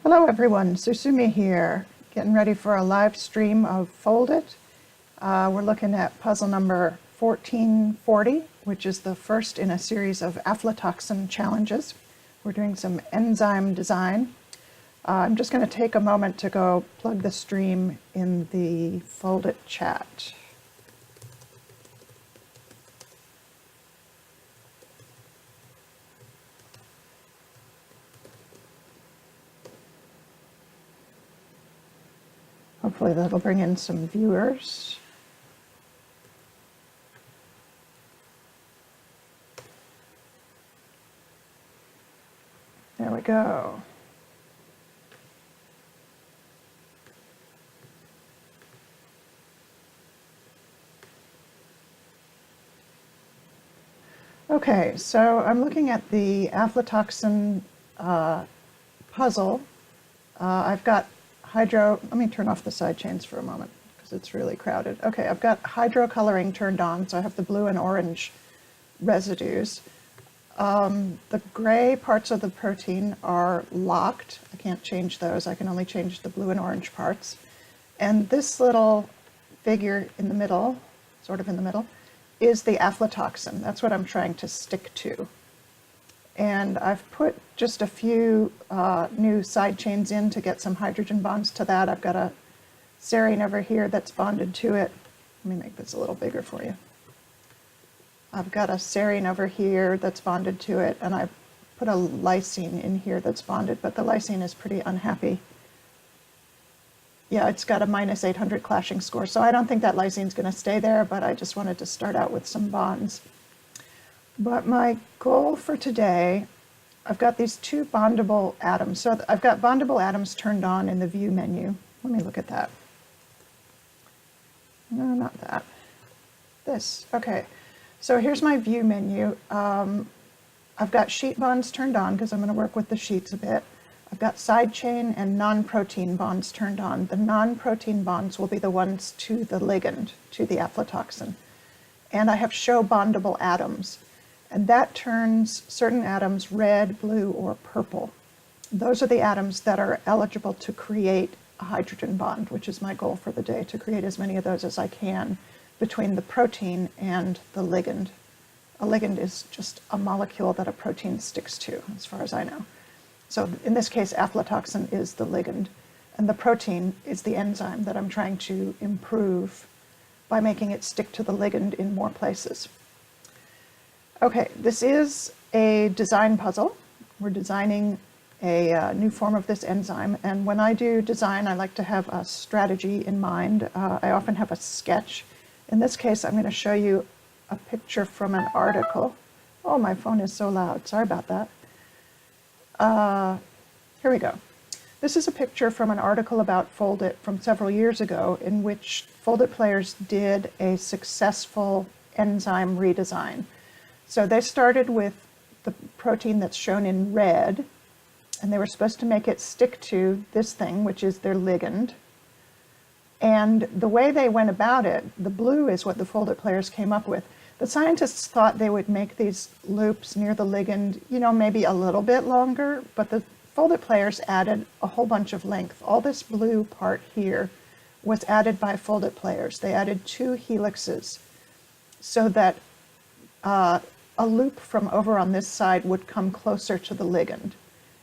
Hello everyone, Susumi here, getting ready for a live stream of Foldit. We're looking at puzzle number 1440, which is the first in a series of Aflatoxin challenges. We're doing some enzyme design. I'm just going to take a moment to go plug the stream in the Foldit chat. Hopefully that'll bring in some viewers. There we go. Okay, so I'm looking at the Aflatoxin puzzle. I've got let me turn off the side chains for a moment because it's really crowded. Okay, I've got hydro coloring turned on, so I have the blue and orange residues. The gray parts of the protein are locked. I can't change those. I can only change the blue and orange parts. And this little figure in the middle, sort of in the middle, is the aflatoxin. That's what I'm trying to stick to. And I've put just a few new side chains in to get some hydrogen bonds to that. I've got a serine over here that's bonded to it. Let me make this a little bigger for you. I've got a serine over here that's bonded to it, and I've put a lysine in here that's bonded, but the lysine is pretty unhappy. Yeah, it's got a -800 clashing score, so I don't think that lysine's going to stay there, but I just wanted to start out with some bonds. But my goal for today, I've got these two bondable atoms. So I've got bondable atoms turned on in the view menu. Let me look at that. No, not that. This. Okay. So here's my view menu. I've got sheet bonds turned on because I'm going to work with the sheets a bit. I've got side chain and non-protein bonds turned on. The non-protein bonds will be the ones to the ligand, to the aflatoxin. And I have show bondable atoms. And that turns certain atoms red, blue, or purple. Those are the atoms that are eligible to create a hydrogen bond, which is my goal for the day, to create as many of those as I can between the protein and the ligand. A ligand is just a molecule that a protein sticks to, as far as I know. So in this case, aflatoxin is the ligand, and the protein is the enzyme that I'm trying to improve by making it stick to the ligand in more places. Okay, this is a design puzzle. We're designing a new form of this enzyme, and when I do design, I like to have a strategy in mind. I often have a sketch. In this case, I'm going to show you a picture from an article. Oh, my phone is so loud. Sorry about that. Here we go. This is a picture from an article about Foldit from several years ago in which Foldit players did a successful enzyme redesign. So they started with the protein that's shown in red, and they were supposed to make it stick to this thing, which is their ligand. And the way they went about it, the blue is what the Foldit players came up with. The scientists thought they would make these loops near the ligand, maybe a little bit longer, but the Foldit players added a whole bunch of length. All this blue part here was added by Foldit players. They added 2 helixes so that a loop from over on this side would come closer to the ligand.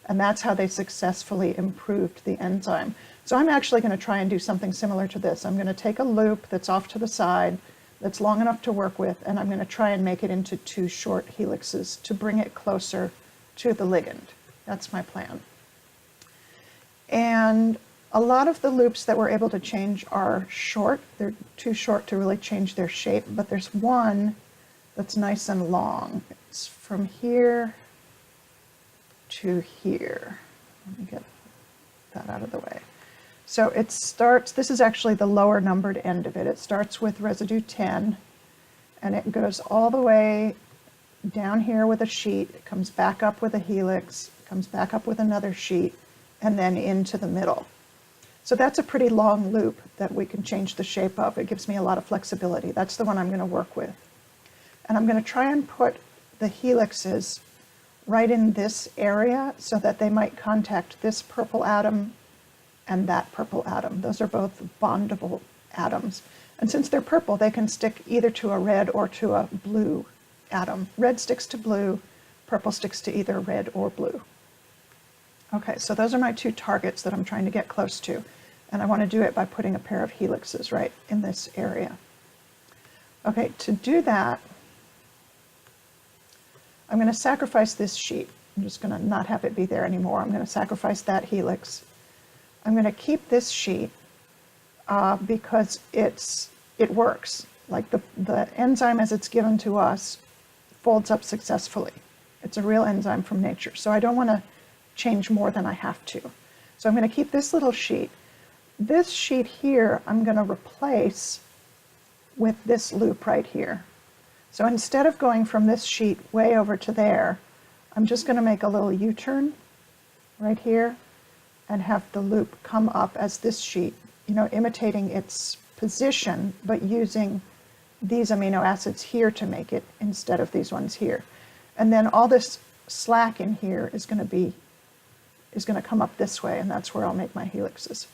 And that's how they successfully improved the enzyme. So I'm actually going to try and do something similar to this. I'm going to take a loop that's off to the side, that's long enough to work with, and I'm going to try and make it into 2 short helixes to bring it closer to the ligand. That's my plan. And a lot of the loops that we're able to change are short. They're too short to really change their shape, but there's one that's nice and long. It's from here to here. Let me get that out of the way. So it starts, this is actually the lower numbered end of it. It starts with residue 10, and it goes all the way down here with a sheet. It comes back up with a helix, comes back up with another sheet, and then into the middle. So that's a pretty long loop that we can change the shape of. It gives me a lot of flexibility. That's the one I'm going to work with. And I'm going to try and put the helixes right in this area so that they might contact this purple atom and that purple atom. Those are both bondable atoms. And since they're purple, they can stick either to a red or to a blue atom. Red sticks to blue, purple sticks to either red or blue. Okay, so those are my two targets that I'm trying to get close to. And I want to do it by putting a pair of helixes right in this area. Okay, to do that, I'm going to sacrifice this sheet. I'm just going to not have it be there anymore. I'm going to sacrifice that helix. I'm going to keep this sheet because it works. Like the enzyme as it's given to us folds up successfully. It's a real enzyme from nature. So I don't want to change more than I have to. So I'm going to keep this little sheet. This sheet here I'm going to replace with this loop right here. So instead of going from this sheet way over to there, I'm just going to make a little U-turn right here and have the loop come up as this sheet, you know, imitating its position, but using these amino acids here to make it instead of these ones here. And then all this slack in here is going to come up this way, and that's where I'll make my helixes.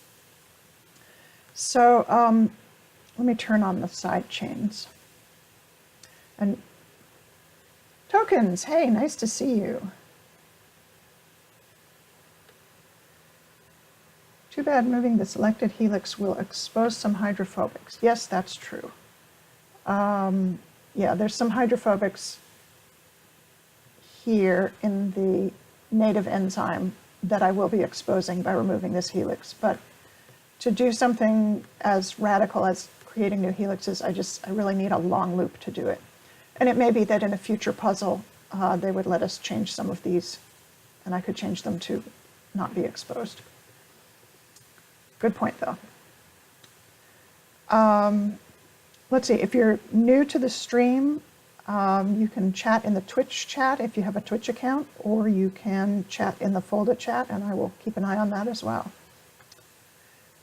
So let me turn on the side chains. And tokens, hey, nice to see you. Too bad moving the selected helix will expose some hydrophobics. Yes, that's true. Yeah, there's some hydrophobics here in the native enzyme that I will be exposing by removing this helix. But to do something as radical as creating new helixes, I really need a long loop to do it. And it may be that in a future puzzle, they would let us change some of these, and I could change them to not be exposed. Good point, though. Let's see, if you're new to the stream, you can chat in the Twitch chat if you have a Twitch account, or you can chat in the Foldit chat, and I will keep an eye on that as well.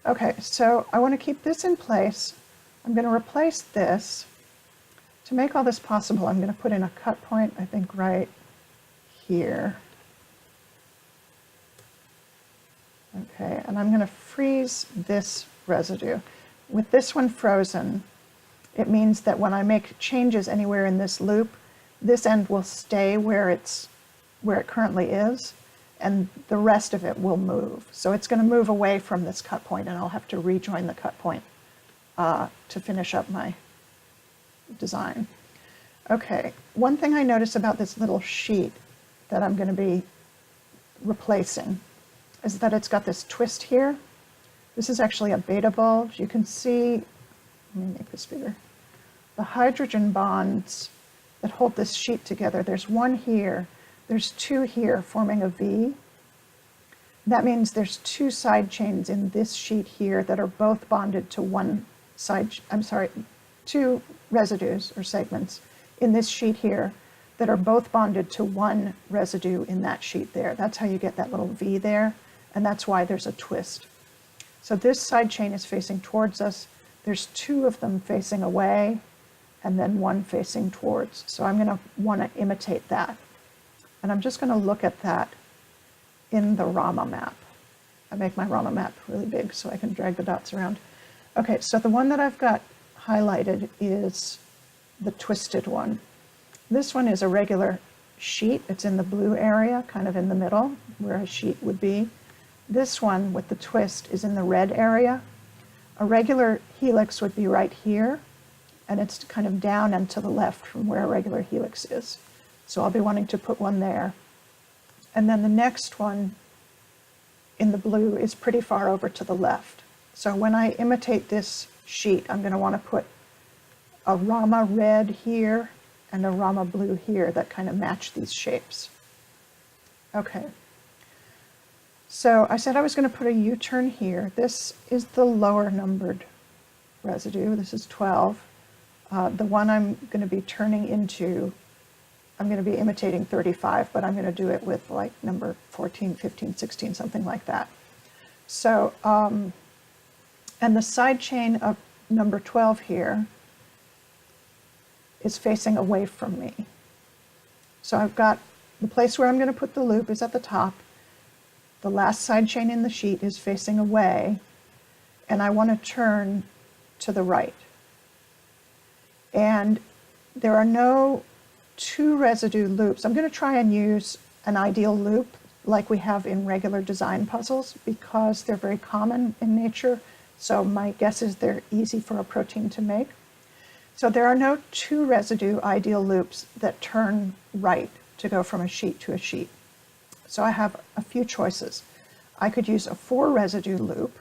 Okay, so I want to keep this in place. I'm going to replace this. To make all this possible, I'm going to put in a cut point, I think, right here. Okay, and I'm going to freeze this residue. With this one frozen, it means that when I make changes anywhere in this loop, this end will stay where it currently is, and the rest of it will move. So it's going to move away from this cut point, and I'll have to rejoin the cut point to finish up my design. Okay, one thing I notice about this little sheet that I'm going to be replacing is that it's got this twist here. This is actually a beta bulge. You can see, let me make this bigger. The hydrogen bonds that hold this sheet together, there's one here, there's two here forming a V. That means there's two side chains in this sheet here that are both bonded to one side, two residues or segments in this sheet here that are both bonded to one residue in that sheet there. That's how you get that little V there, and that's why there's a twist. So this side chain is facing towards us. There's two of them facing away, and then one facing towards. So I'm going to want to imitate that. And I'm just going to look at that in the Rama map. I make my Rama map really big so I can drag the dots around. Okay, so the one that I've got highlighted is the twisted one. This one is a regular sheet. It's in the blue area, kind of in the middle, where a sheet would be. This one with the twist is in the red area. A regular helix would be right here, and it's kind of down and to the left from where a regular helix is. So I'll be wanting to put one there. And then the next one in the blue is pretty far over to the left. So when I imitate this sheet, I'm going to want to put a Rama red here and a Rama blue here that kind of match these shapes. Okay. So I said I was going to put a U-turn here. This is the lower numbered residue. This is 12. The one I'm going to be turning into, I'm going to be imitating 35, but I'm going to do it with like number 14, 15, 16, something like that. So, and the side chain of number 12 here is facing away from me. So I've got the place where I'm going to put the loop is at the top. The last side chain in the sheet is facing away, and I want to turn to the right. And there are no 2 residue loops. I'm going to try and use an ideal loop like we have in regular design puzzles because they're very common in nature. So my guess is they're easy for a protein to make. So there are no 2 residue ideal loops that turn right to go from a sheet to a sheet. So I have a few choices. I could use a 4 residue loop.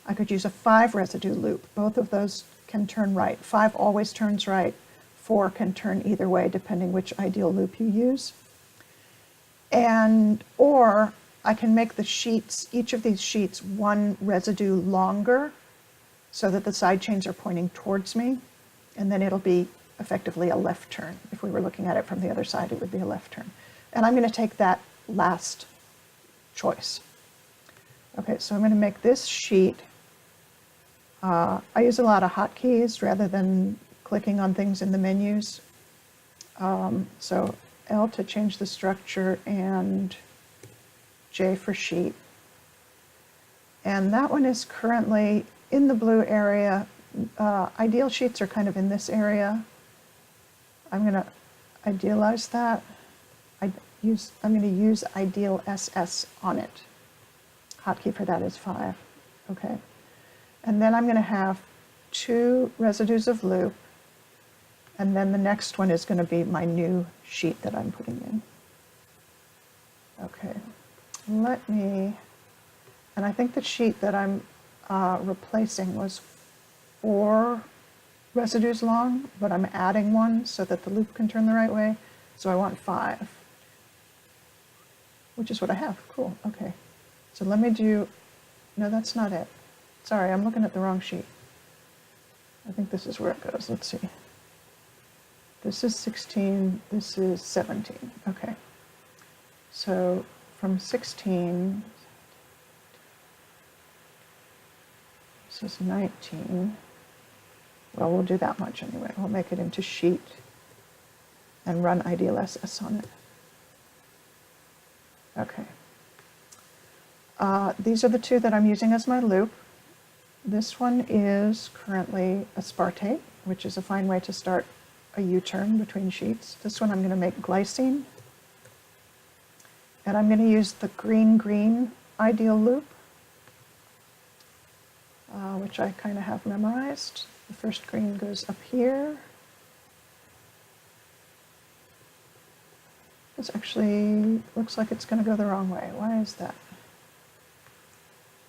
I could use a 5 residue loop. Both of those can turn right. 5 always turns right. 4 can turn either way depending which ideal loop you use. Or I can make the sheets, each of these sheets, 1 residue longer so that the side chains are pointing towards me, and then it'll be effectively a left turn. If we were looking at it from the other side, it would be a left turn. And I'm going to take that last choice. Okay, so I'm going to make this sheet. I use a lot of hotkeys rather than clicking on things in the menus. So L to change the structure and J for sheet. And that one is currently in the blue area. Ideal sheets are kind of in this area. I'm going to idealize that. I'm going to use ideal SS on it. Hotkey for that is 5. Okay. And then I'm going to have 2 residues of loop. And then the next one is going to be my new sheet that I'm putting in. Okay. And I think the sheet that I'm replacing was 4 residues long, but I'm adding 1 so that the loop can turn the right way. So I want 5, which is what I have. Cool. Okay. So let me do, no, that's not it. Sorry, I'm looking at the wrong sheet. I think this is where it goes. Let's see. This is 16, this is 17. Okay. So from 16, this is 19. Well, we'll do that much anyway. We'll make it into sheet and run ideal SS on it. Okay. These are the 2 that I'm using as my loop. This one is currently aspartate, which is a fine way to start a U-turn between sheets. This one I'm going to make glycine. And I'm going to use the green-green ideal loop, which I kind of have memorized. The first green goes up here. This actually looks like it's going to go the wrong way. Why is that?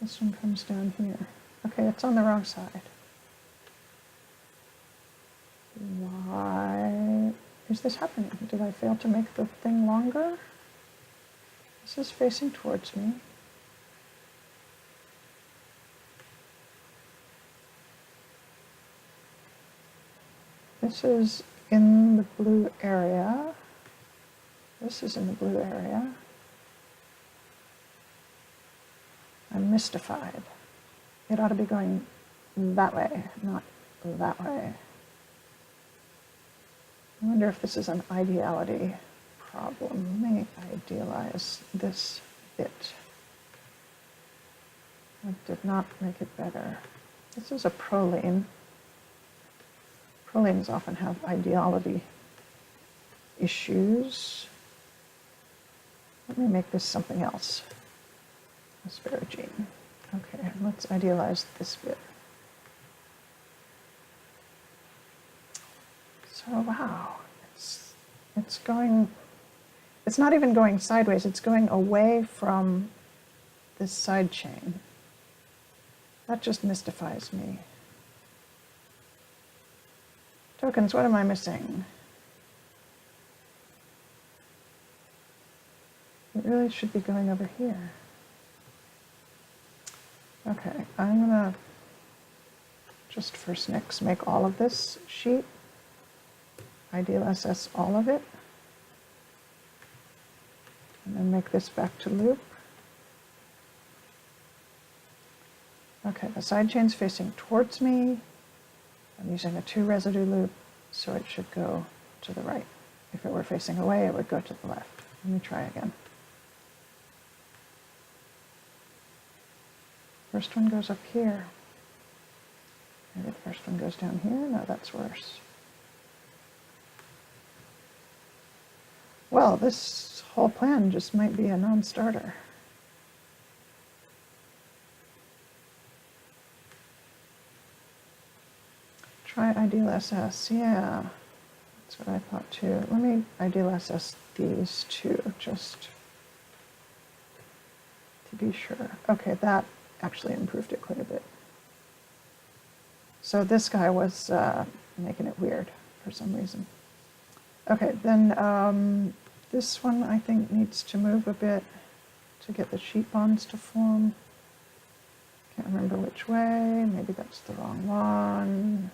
This one comes down here. Okay, it's on the wrong side. Why is this happening? Did I fail to make the thing longer? This is facing towards me. This is in the blue area. This is in the blue area. I'm mystified. It ought to be going that way, not that way. I wonder if this is an ideality problem. Let me idealize this bit. That did not make it better. This is a proline. Prolines often have ideality issues. Let me make this something else. Asparagine. Okay, let's idealize this bit. So wow, it's going, it's not even going sideways, it's going away from this side chain. That just mystifies me. Tokens, what am I missing? It really should be going over here. Okay, I'm gonna just for snicks make all of this sheet. Ideal SS all of it. And then make this back to loop. Okay, the side chain's facing towards me. I'm using a 2 residue loop, so it should go to the right. If it were facing away, it would go to the left. Let me try again. First one goes up here. Maybe the first one goes down here? No, that's worse. Well, this whole plan just might be a non-starter. Try ideal SS, yeah. That's what I thought too. Let me ideal SS these two, just to be sure. Okay, that actually improved it quite a bit. So this guy was making it weird for some reason. Okay, then this one I think needs to move a bit to get the sheet bonds to form. Can't remember which way. Maybe that's the wrong one.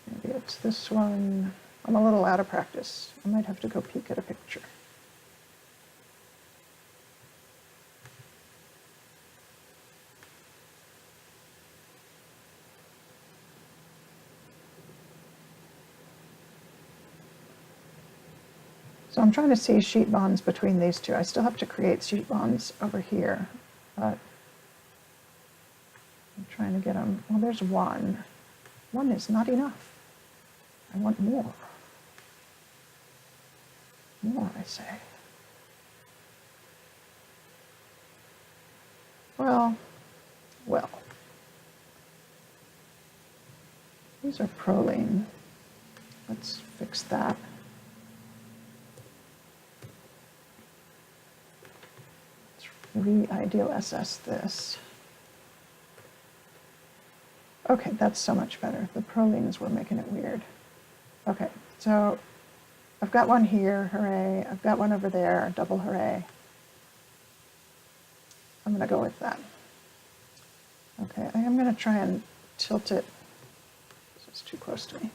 Maybe it's this one. I'm a little out of practice. I might have to go peek at a picture. So I'm trying to see sheet bonds between these two. I still have to create sheet bonds over here, but I'm trying to get them. Well, there's one. One is not enough. I want more. More, I say. Well. These are proline. Let's fix that. Let's re-ideal SS this. Okay, that's so much better. The prolines were making it weird. Okay, so I've got one here, hooray. I've got one over there, double hooray. I'm going to go with that. Okay, I am going to try and tilt it. It's too close to me.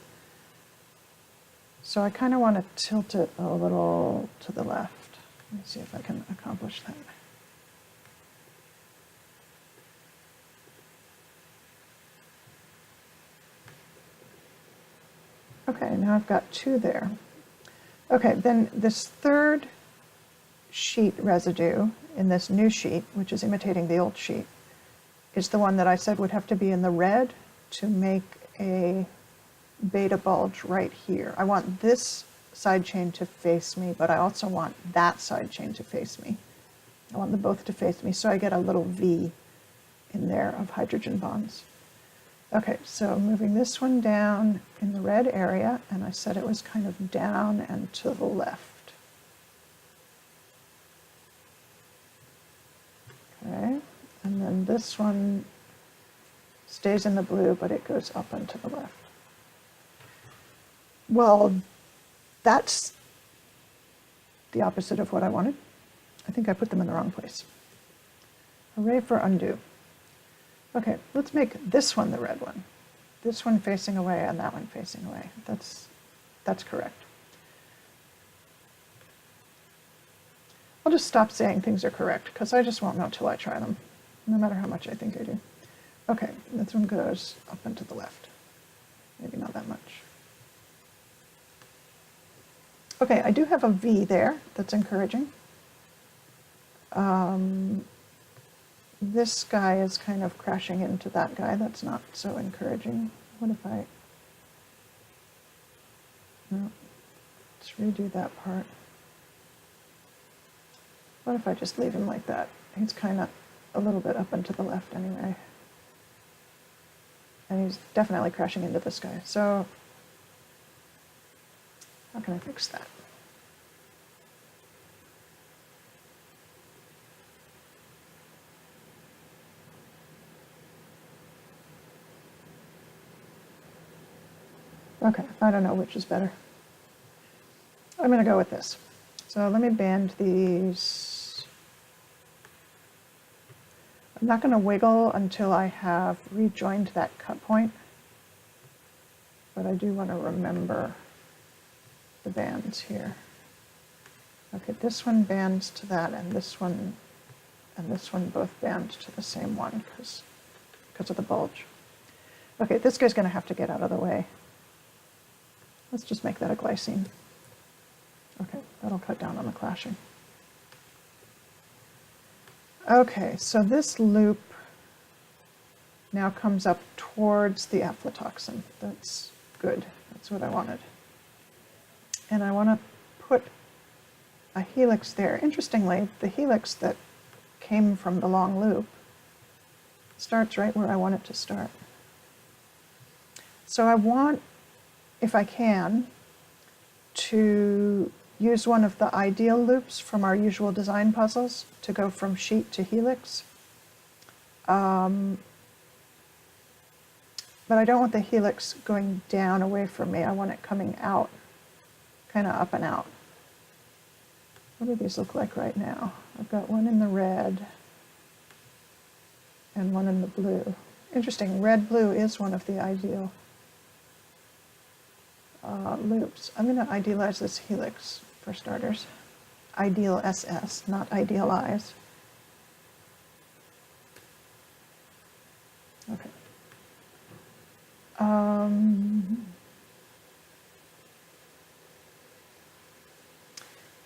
So I kind of want to tilt it a little to the left. Let me see if I can accomplish that. Okay, now I've got two there. Okay, then this third sheet residue in this new sheet, which is imitating the old sheet, is the one that I said would have to be in the red to make a beta bulge right here. I want this side chain to face me, but I also want that side chain to face me. I want them both to face me, so I get a little V in there of hydrogen bonds. Okay, so moving this one down in the red area, and I said it was kind of down and to the left. Okay, and then this one stays in the blue, but it goes up and to the left. Well, that's the opposite of what I wanted. I think I put them in the wrong place. Hooray for undo. Okay, let's make this one the red one. This one facing away and that one facing away. That's correct. I'll just stop saying things are correct because I just won't know till I try them, no matter how much I think I do. Okay, this one goes up and to the left. Maybe not that much. Okay, I do have a V there. That's encouraging. This guy is kind of crashing into that guy. That's not so encouraging. What if I... No, let's redo that part. What if I just leave him like that? He's kind of a little bit up and to the left anyway. And he's definitely crashing into this guy. So how can I fix that? Okay, I don't know which is better. I'm going to go with this. So let me band these. I'm not going to wiggle until I have rejoined that cut point, but I do want to remember the bands here. Okay, this one bands to that, and this one both band to the same one because of the bulge. Okay, this guy's going to have to get out of the way. Let's just make that a glycine. Okay, that'll cut down on the clashing. Okay, so this loop now comes up towards the aflatoxin. That's good. That's what I wanted. And I want to put a helix there. Interestingly, the helix that came from the long loop starts right where I want it to start. So I want, if I can, to use one of the ideal loops from our usual design puzzles to go from sheet to helix. But I don't want the helix going down away from me. I want it coming out, kind of up and out. What do these look like right now? I've got one in the red and one in the blue. Interesting, red-blue is one of the ideal loops. I'm going to idealize this helix for starters. Ideal SS, not idealize. Okay.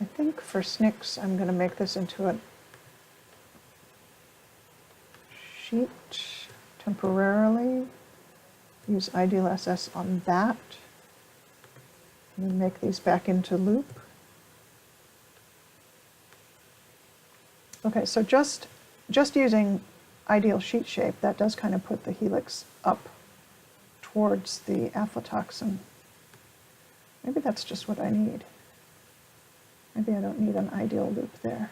I think for SNCs, I'm going to make this into a sheet temporarily. Use ideal SS on that. And then make these back into loop. Okay, so just using ideal sheet shape, that does kind of put the helix up towards the aflatoxin. Maybe that's just what I need. Maybe I don't need an ideal loop there.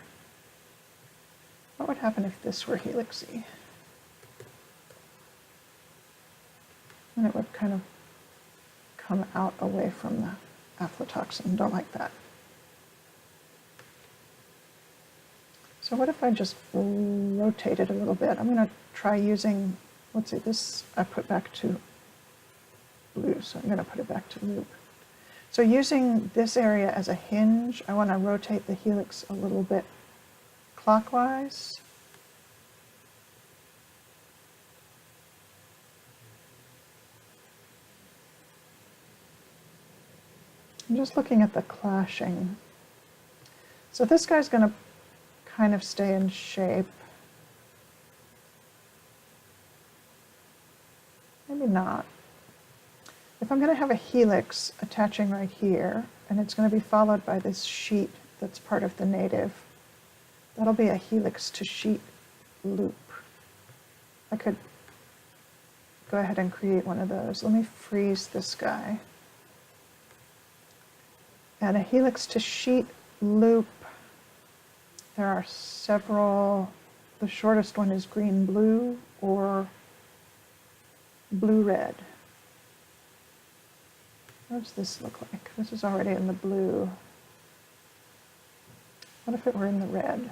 What would happen if this were helixy? And it would kind of come out away from the aflatoxin. Don't like that. So what if I just rotate it a little bit? I'm going to try using, let's see, this I put back to blue, so I'm going to put it back to loop. So using this area as a hinge, I want to rotate the helix a little bit clockwise. I'm just looking at the clashing. So this guy's going to kind of stay in shape. Maybe not. If I'm going to have a helix attaching right here, and it's going to be followed by this sheet that's part of the native, that'll be a helix to sheet loop. I could go ahead and create one of those. Let me freeze this guy. And a helix to sheet loop, there are several. The shortest one is green-blue or blue-red. What does this look like? This is already in the blue. What if it were in the red?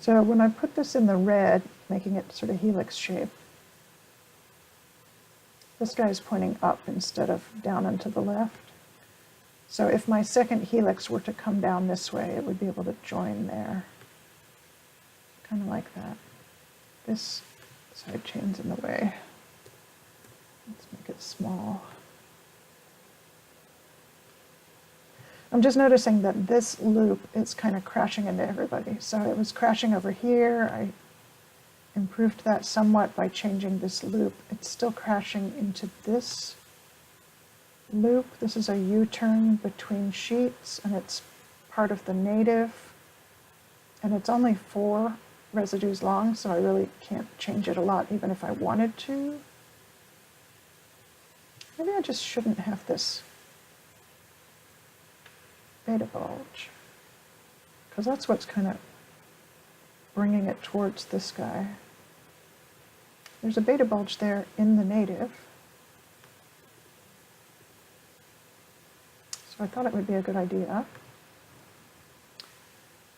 So when I put this in the red, making it sort of helix shape, this guy is pointing up instead of down and to the left. So if my second helix were to come down this way, it would be able to join there. Kind of like that. This side chain's in the way. Let's make it small. I'm just noticing that this loop is kind of crashing into everybody. So it was crashing over here. I improved that somewhat by changing this loop. It's still crashing into this loop. This is a U-turn between sheets, and it's part of the native. And it's only 4 residues long, so I really can't change it a lot, even if I wanted to. Maybe I just shouldn't have this beta bulge, because that's what's kind of bringing it towards this guy. There's a beta bulge there in the native, so I thought it would be a good idea.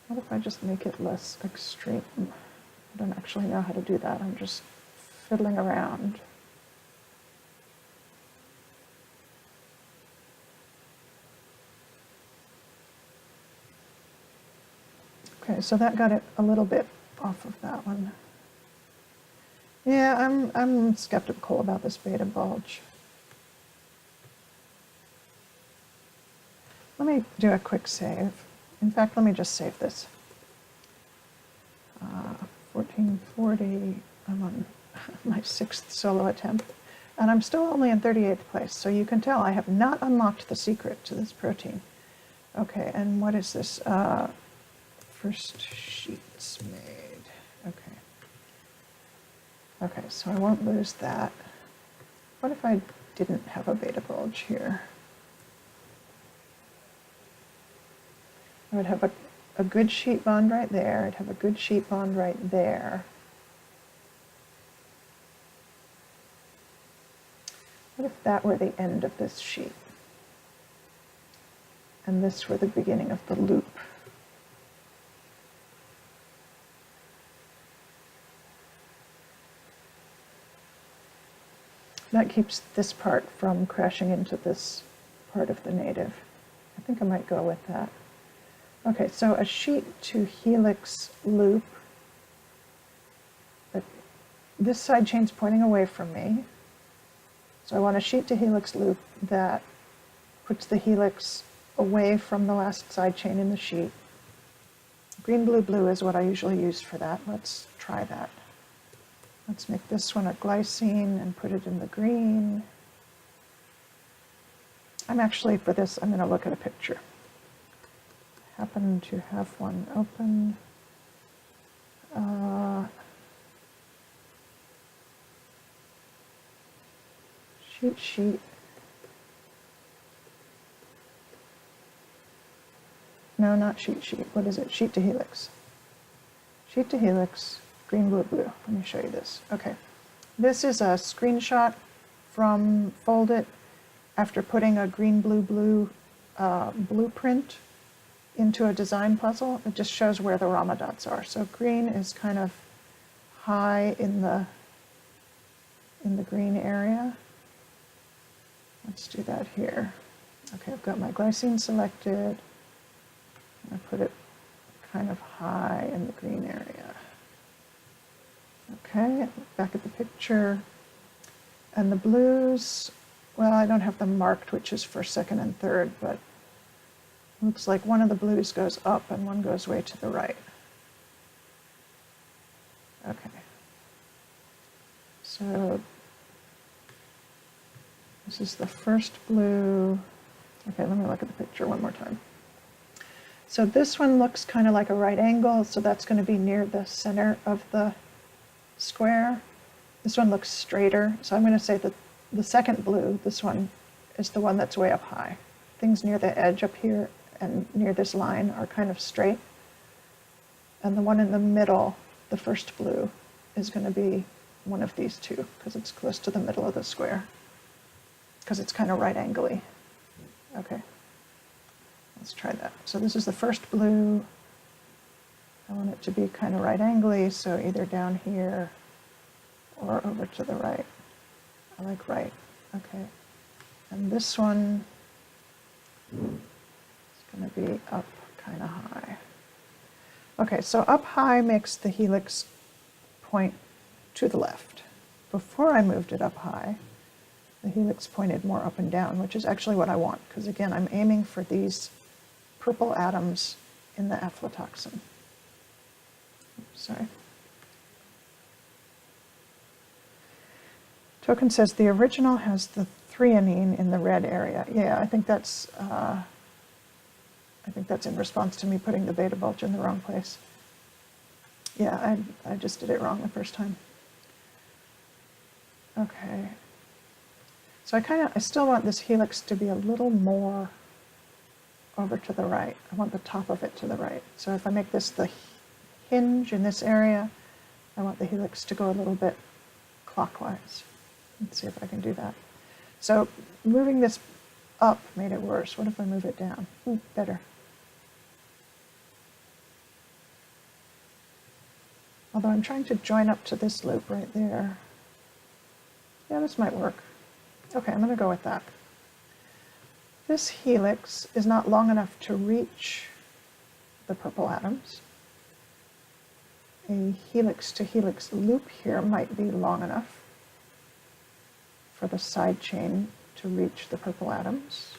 What if I just make it less extreme? I don't actually know how to do that. I'm just fiddling around. Okay, so that got it a little bit off of that one. Yeah, I'm skeptical about this beta bulge. Let me do a quick save. In fact, let me just save this. 1440, I'm on my 6th solo attempt, and I'm still only in 38th place, so you can tell I have not unlocked the secret to this protein. Okay, and what is this? First sheets made. Okay. Okay, so I won't lose that. What if I didn't have a beta bulge here? I would have a good sheet bond right there. I'd have a good sheet bond right there. What if that were the end of this sheet? And this were the beginning of the loop? That keeps this part from crashing into this part of the native. I think I might go with that. Okay, so a sheet to helix loop. But this side chain's pointing away from me. So I want a sheet to helix loop that puts the helix away from the last side chain in the sheet. Green, blue, blue is what I usually use for that. Let's try that. Let's make this one a glycine and put it in the green. I'm actually, for this, I'm going to look at a picture. I happen to have one open. Sheet. No, not sheet. What is it? Sheet to helix. Sheet to helix, green, blue, blue. Let me show you this. Okay. This is a screenshot from Foldit after putting a green, blue, blue blueprint into a design puzzle. It just shows where the Rama dots are. So green is kind of high in the green area. Let's do that here. Okay, I've got my glycine selected. I put it kind of high in the green area. Okay, back at the picture. And the blues, well, I don't have them marked, which is for second and third, but it looks like one of the blues goes up and one goes way to the right. Okay. So this is the first blue. Okay, let me look at the picture one more time. So this one looks kind of like a right angle, so that's going to be near the center of the square. This one looks straighter, so I'm going to say that the second blue, this one, is the one that's way up high. Things near the edge up here and near this line are kind of straight. And the one in the middle, the first blue, is going to be one of these two, because it's close to the middle of the square, because it's kind of right angle-y. Okay. Let's try that. So this is the first blue. I want it to be kind of right angle-y, so either down here or over to the right. I like right. Okay. And this one is going to be up kind of high. Okay, so up high makes the helix point to the left. Before I moved it up high, the helix pointed more up and down, which is actually what I want, because again, I'm aiming for these purple atoms in the aflatoxin. Oops, sorry. Token says the original has the threonine in the red area. Yeah, I think that's in response to me putting the beta bulge in the wrong place. Yeah, I just did it wrong the first time. Okay. So I still want this helix to be a little more over to the right. I want the top of it to the right. So if I make this the hinge in this area, I want the helix to go a little bit clockwise. Let's see if I can do that. So moving this up made it worse. What if I move it down? Better. Although I'm trying to join up to this loop right there. Yeah, this might work. Okay, I'm going to go with that. This helix is not long enough to reach the purple atoms. a helix to helix loop here might be long enough for the side chain to reach the purple atoms.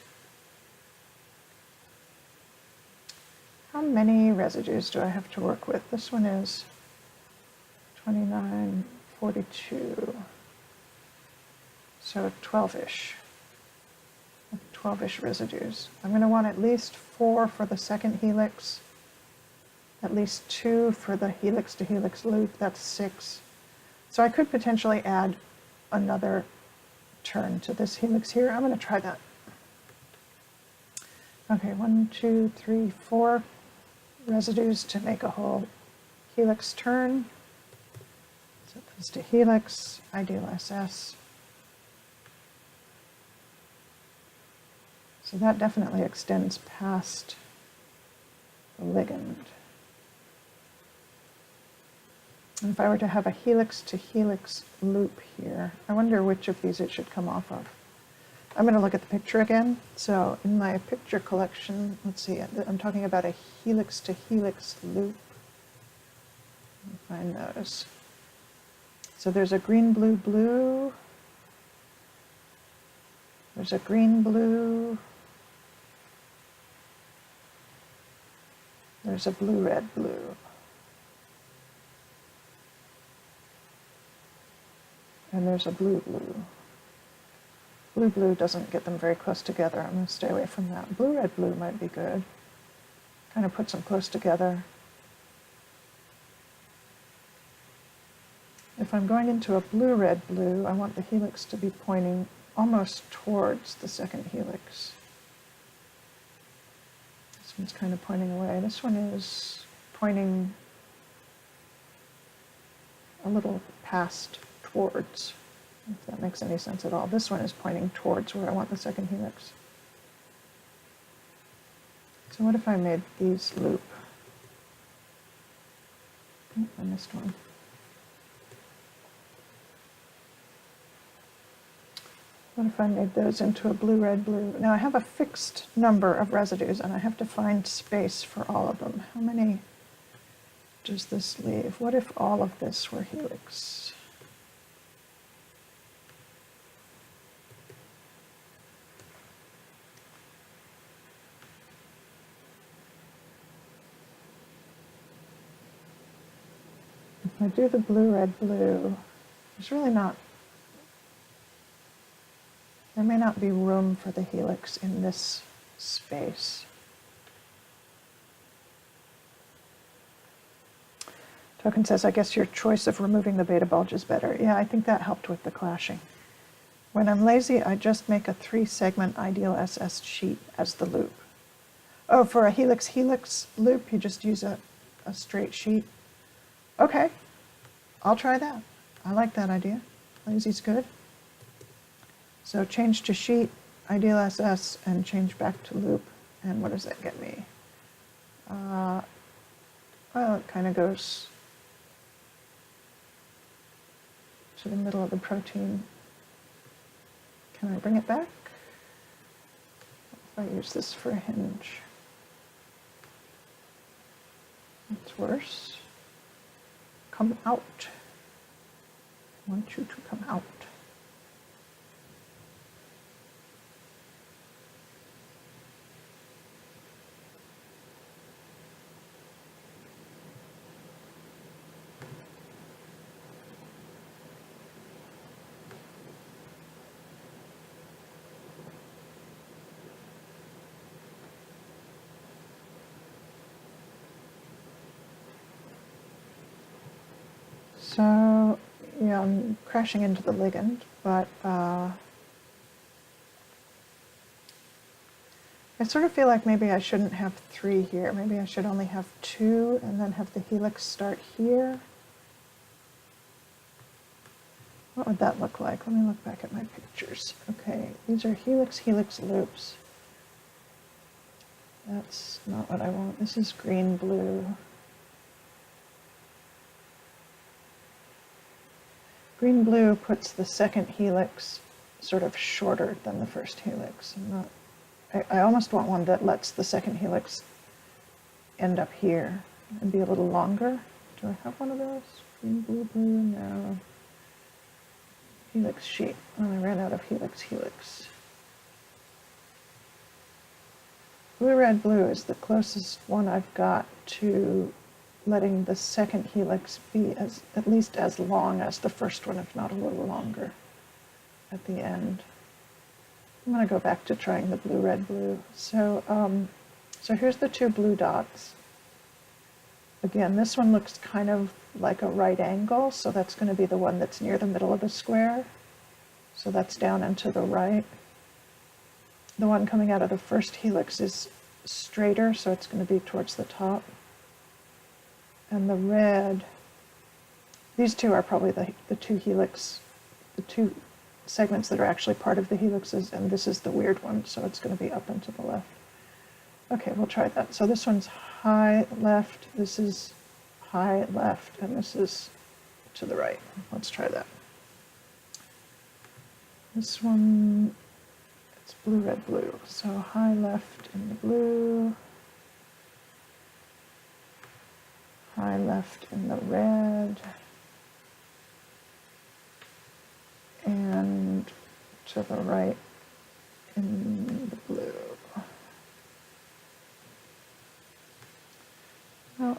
How many residues do I have to work with? This one is 29, 42, so 12-ish. 12-ish residues. I'm going to want at least 4 for the second helix, at least 2 for the helix to helix loop, that's 6. So I could potentially add another turn to this helix here. I'm going to try that. Okay, 1, 2, 3, 4 residues to make a whole helix turn. Set this to helix, ideal SS. So that definitely extends past the ligand. And if I were to have a helix to helix loop here, I wonder which of these it should come off of. I'm going to look at the picture again. So in my picture collection, let's see, I'm talking about a helix to helix loop. Let me find those. So there's a green, blue, blue. There's a green, blue. There's a blue, red, blue. And there's a blue, blue. Blue, blue doesn't get them very close together. I'm going to stay away from that. Blue, red, blue might be good. Kind of puts them close together. If I'm going into a blue, red, blue, I want the helix to be pointing almost towards the second helix. This one's kind of pointing away. This one is pointing a little past towards, if that makes any sense at all. This one is pointing towards where I want the second helix. So what if I made these loop? Oh, I missed one. What if I made those into a blue, red, blue? Now I have a fixed number of residues and I have to find space for all of them. How many does this leave? What if all of this were helix? If I do the blue, red, blue, there's really not, there may not be room for the helix in this space. Token says, I guess your choice of removing the beta bulge is better. Yeah, I think that helped with the clashing. When I'm lazy, I just make a 3-segment ideal SS sheet as the loop. Oh, for a helix-helix loop, you just use a straight sheet? Okay, I'll try that. I like that idea. Lazy's good. So change to sheet, ideal SS, and change back to loop. And what does that get me? Well, it kind of goes to the middle of the protein. Can I bring it back? If I use this for a hinge. That's worse. Come out. I want you to come out. So, yeah, I'm crashing into the ligand, but I sort of feel like maybe I shouldn't have 3 here. Maybe I should only have 2 and then have the helix start here. What would that look like? Let me look back at my pictures. Okay, these are helix-helix loops. That's not what I want. This is green-blue. Green-blue puts the second helix sort of shorter than the first helix. I almost want one that lets the second helix end up here and be a little longer. Do I have one of those? Green, blue, blue, no. Helix sheet. Oh, I ran out of helix. Blue, red, blue is the closest one I've got to letting the second helix be at least as long as the first one, if not a little longer at the end. I'm going to go back to trying the blue, red, blue. So here's the two blue dots. Again, this one looks kind of like a right angle, so that's going to be the one that's near the middle of the square. So that's down and to the right. The one coming out of the first helix is straighter, so it's going to be towards the top. And the red, these two are probably the two segments that are actually part of the helixes, and this is the weird one, so it's going to be up and to the left. Okay, we'll try that. So this one's high left, this is high left, and this is to the right. Let's try that. This one, it's blue, red, blue. So high left in the blue, high left in the red, and to the right in the blue. Well,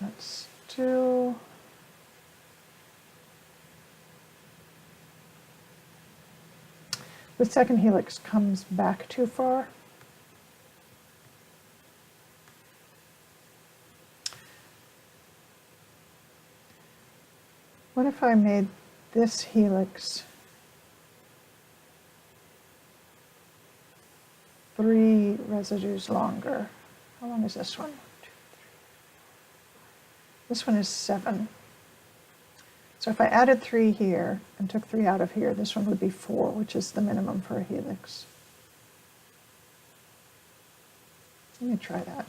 that's still the second helix comes back too far. What if I made this helix 3 residues longer? How long is this one? 1, 2, 3. This one is 7. So if I added 3 here and took 3 out of here, this one would be 4, which is the minimum for a helix. Let me try that.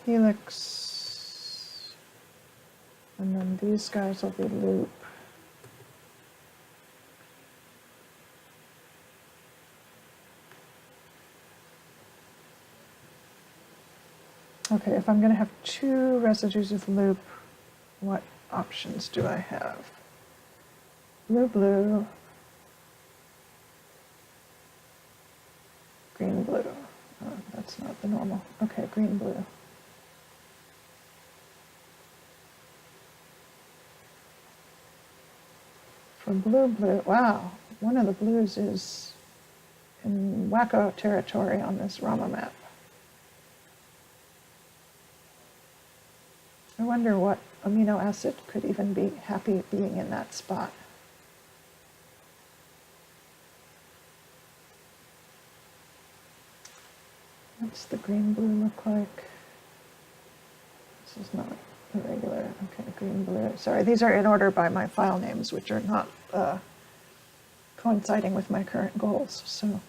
Helix, and then these guys will be loop. Okay, if I'm going to have 2 residues of loop, what options do I have? Blue, blue, green, blue. Oh, that's not the normal. Okay, green, blue. For blue, blue, wow, one of the blues is in wacko territory on this Rama map. I wonder what amino acid could even be happy being in that spot. What's the green blue look like? This is not the regular. Okay, green blue. Sorry, these are in order by my file names, which are not coinciding with my current goals. So,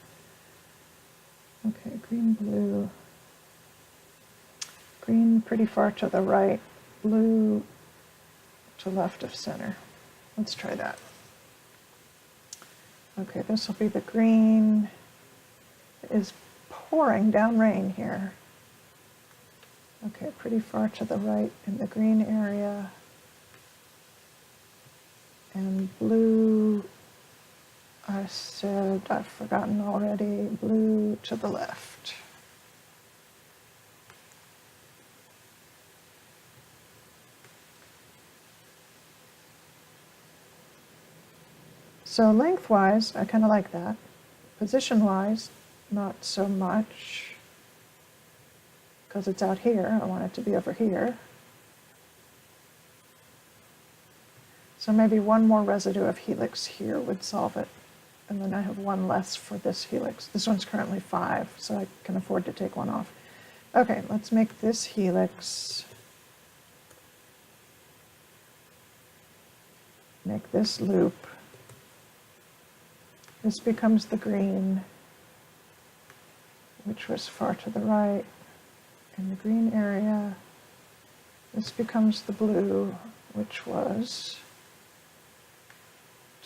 okay, green, blue. Green pretty far to the right. Blue to left of center. Let's try that. Okay, this will be the green. It is pouring down rain here. Okay, pretty far to the right in the green area. And blue, I said, I've forgotten already, blue to the left. So lengthwise, I kind of like that. Position-wise, not so much, because it's out here. I want it to be over here. So maybe one more residue of helix here would solve it. And then I have one less for this helix. This one's currently 5, so I can afford to take one off. Okay, let's make this helix. Make this loop. This becomes the green, which was far to the right in the green area. This becomes the blue, which was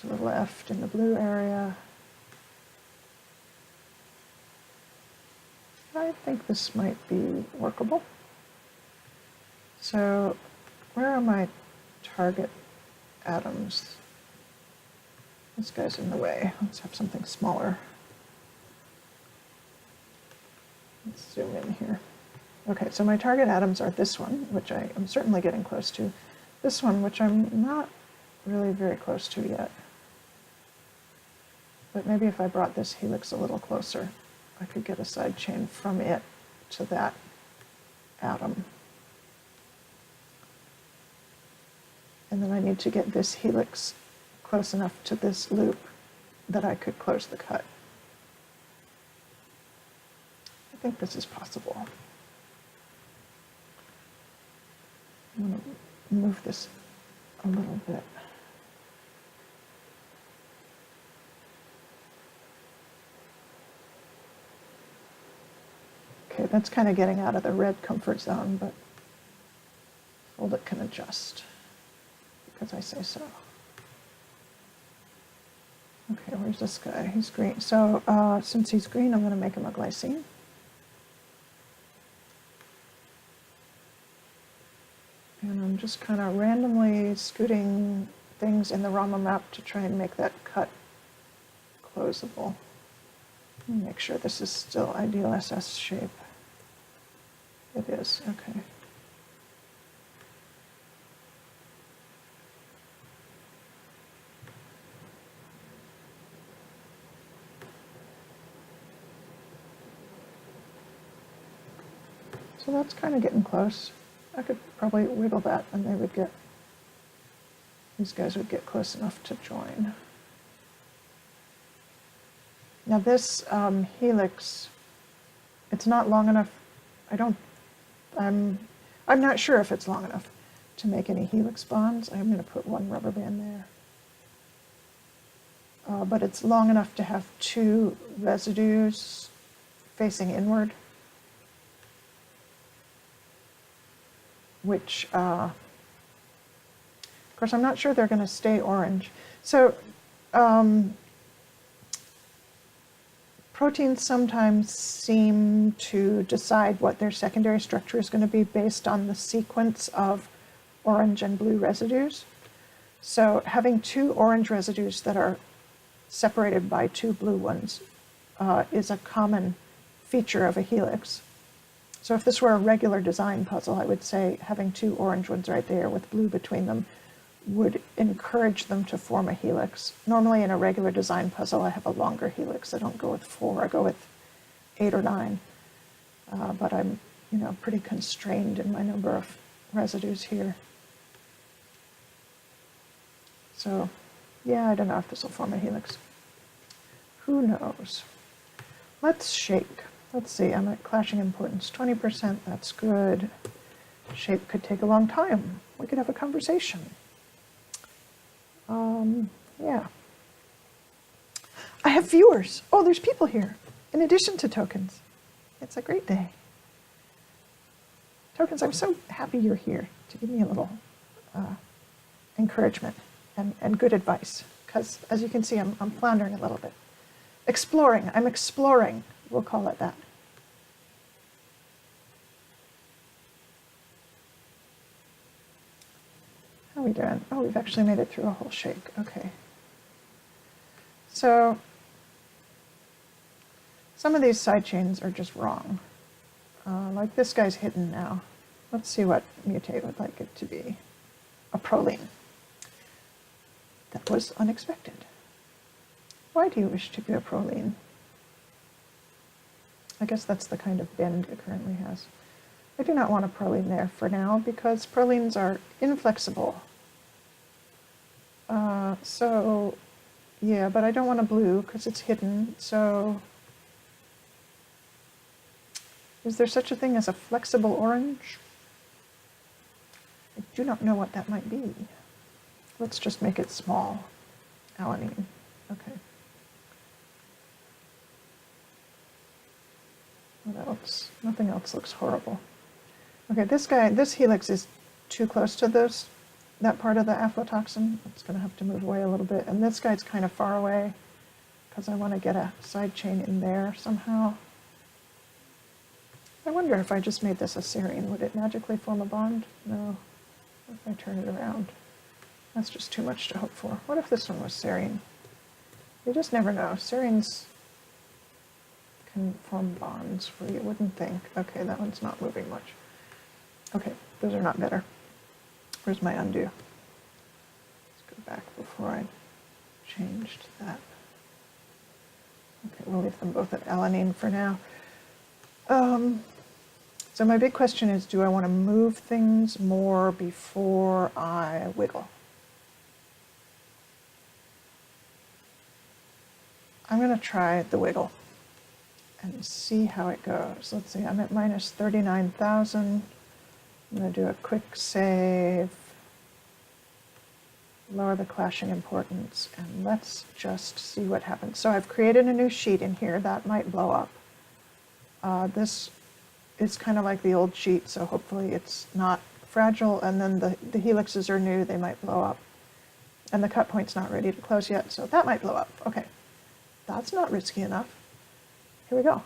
to the left in the blue area. I think this might be workable. So where are my target atoms? This guy's in the way. Let's have something smaller. Let's zoom in here. Okay, so my target atoms are this one, which I am certainly getting close to. This one, which I'm not really very close to yet. But maybe if I brought this helix a little closer, I could get a side chain from it to that atom. And then I need to get this helix close enough to this loop that I could close the cut. I think this is possible. I'm going to move this a little bit. Okay, that's kind of getting out of the red comfort zone, but Foldit can adjust because I say so. Okay, where's this guy? He's green. So since he's green, I'm going to make him a glycine. And I'm just kind of randomly scooting things in the Rama map to try and make that cut closable. Make sure this is still ideal SS shape. It is, okay. So that's kind of getting close. I could probably wiggle that and they would get, these guys would get close enough to join. Now this helix, it's not long enough. I'm not sure if it's long enough to make any helix bonds. I'm going to put one rubber band there. But it's long enough to have two residues facing inward, which, of course, I'm not sure they're going to stay orange. So proteins sometimes seem to decide what their secondary structure is going to be based on the sequence of orange and blue residues. So having two orange residues that are separated by two blue ones is a common feature of a helix. So if this were a regular design puzzle, I would say having two orange ones right there with blue between them would encourage them to form a helix. Normally in a regular design puzzle, I have a longer helix. I don't go with 4, I go with 8 or 9. But I'm, pretty constrained in my number of residues here. So, yeah, I don't know if this will form a helix. Who knows? Let's shake. Let's see, I'm at clashing importance, 20%, that's good. Shape could take a long time. We could have a conversation. Yeah. I have viewers. Oh, there's people here, in addition to tokens. It's a great day. Tokens, I'm so happy you're here to give me a little encouragement and good advice, because as you can see, I'm floundering a little bit. Exploring, I'm exploring, we'll call it that. How are we doing? Oh, we've actually made it through a whole shake. Okay. So some of these side chains are just wrong. Like this guy's hidden now. Let's see what mutate would like it to be. A proline. That was unexpected. Why do you wish to be a proline? I guess that's the kind of bend it currently has. I do not want a proline there for now because prolines are inflexible. So, yeah, but I don't want a blue because it's hidden. So, is there such a thing as a flexible orange? I do not know what that might be. Let's just make it small. Alanine. Okay. What else? Nothing else looks horrible. Okay, this helix is too close to that part of the aflatoxin. It's going to have to move away a little bit. And this guy's kind of far away because I want to get a side chain in there somehow. I wonder if I just made this a serine, would it magically form a bond? No. What if I turn it around? That's just too much to hope for. What if this one was serine? You just never know. Serines can form bonds where you wouldn't think. Okay, that one's not moving much. Okay, those are not better. Where's my undo? Let's go back before I changed that. Okay, we'll leave them both at alanine for now. So my big question is, do I want to move things more before I wiggle? I'm going to try the wiggle and see how it goes. Let's see, I'm at minus 39,000. I'm going to do a quick save, lower the clashing importance, and let's just see what happens. So I've created a new sheet in here that might blow up. This is kind of like the old sheet, so hopefully it's not fragile, and then the helixes are new, they might blow up. And the cut point's not ready to close yet, so that might blow up. Okay, that's not risky enough. Here we go.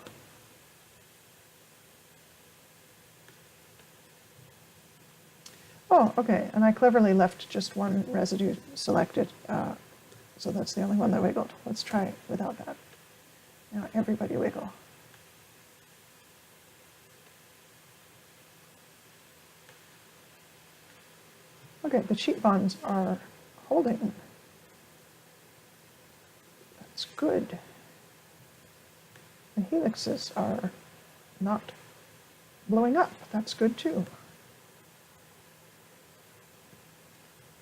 Oh, okay, and I cleverly left just one residue selected, so that's the only one that wiggled. Let's try it without that. Now everybody wiggle. Okay, the sheet bonds are holding. That's good. The helixes are not blowing up. That's good too.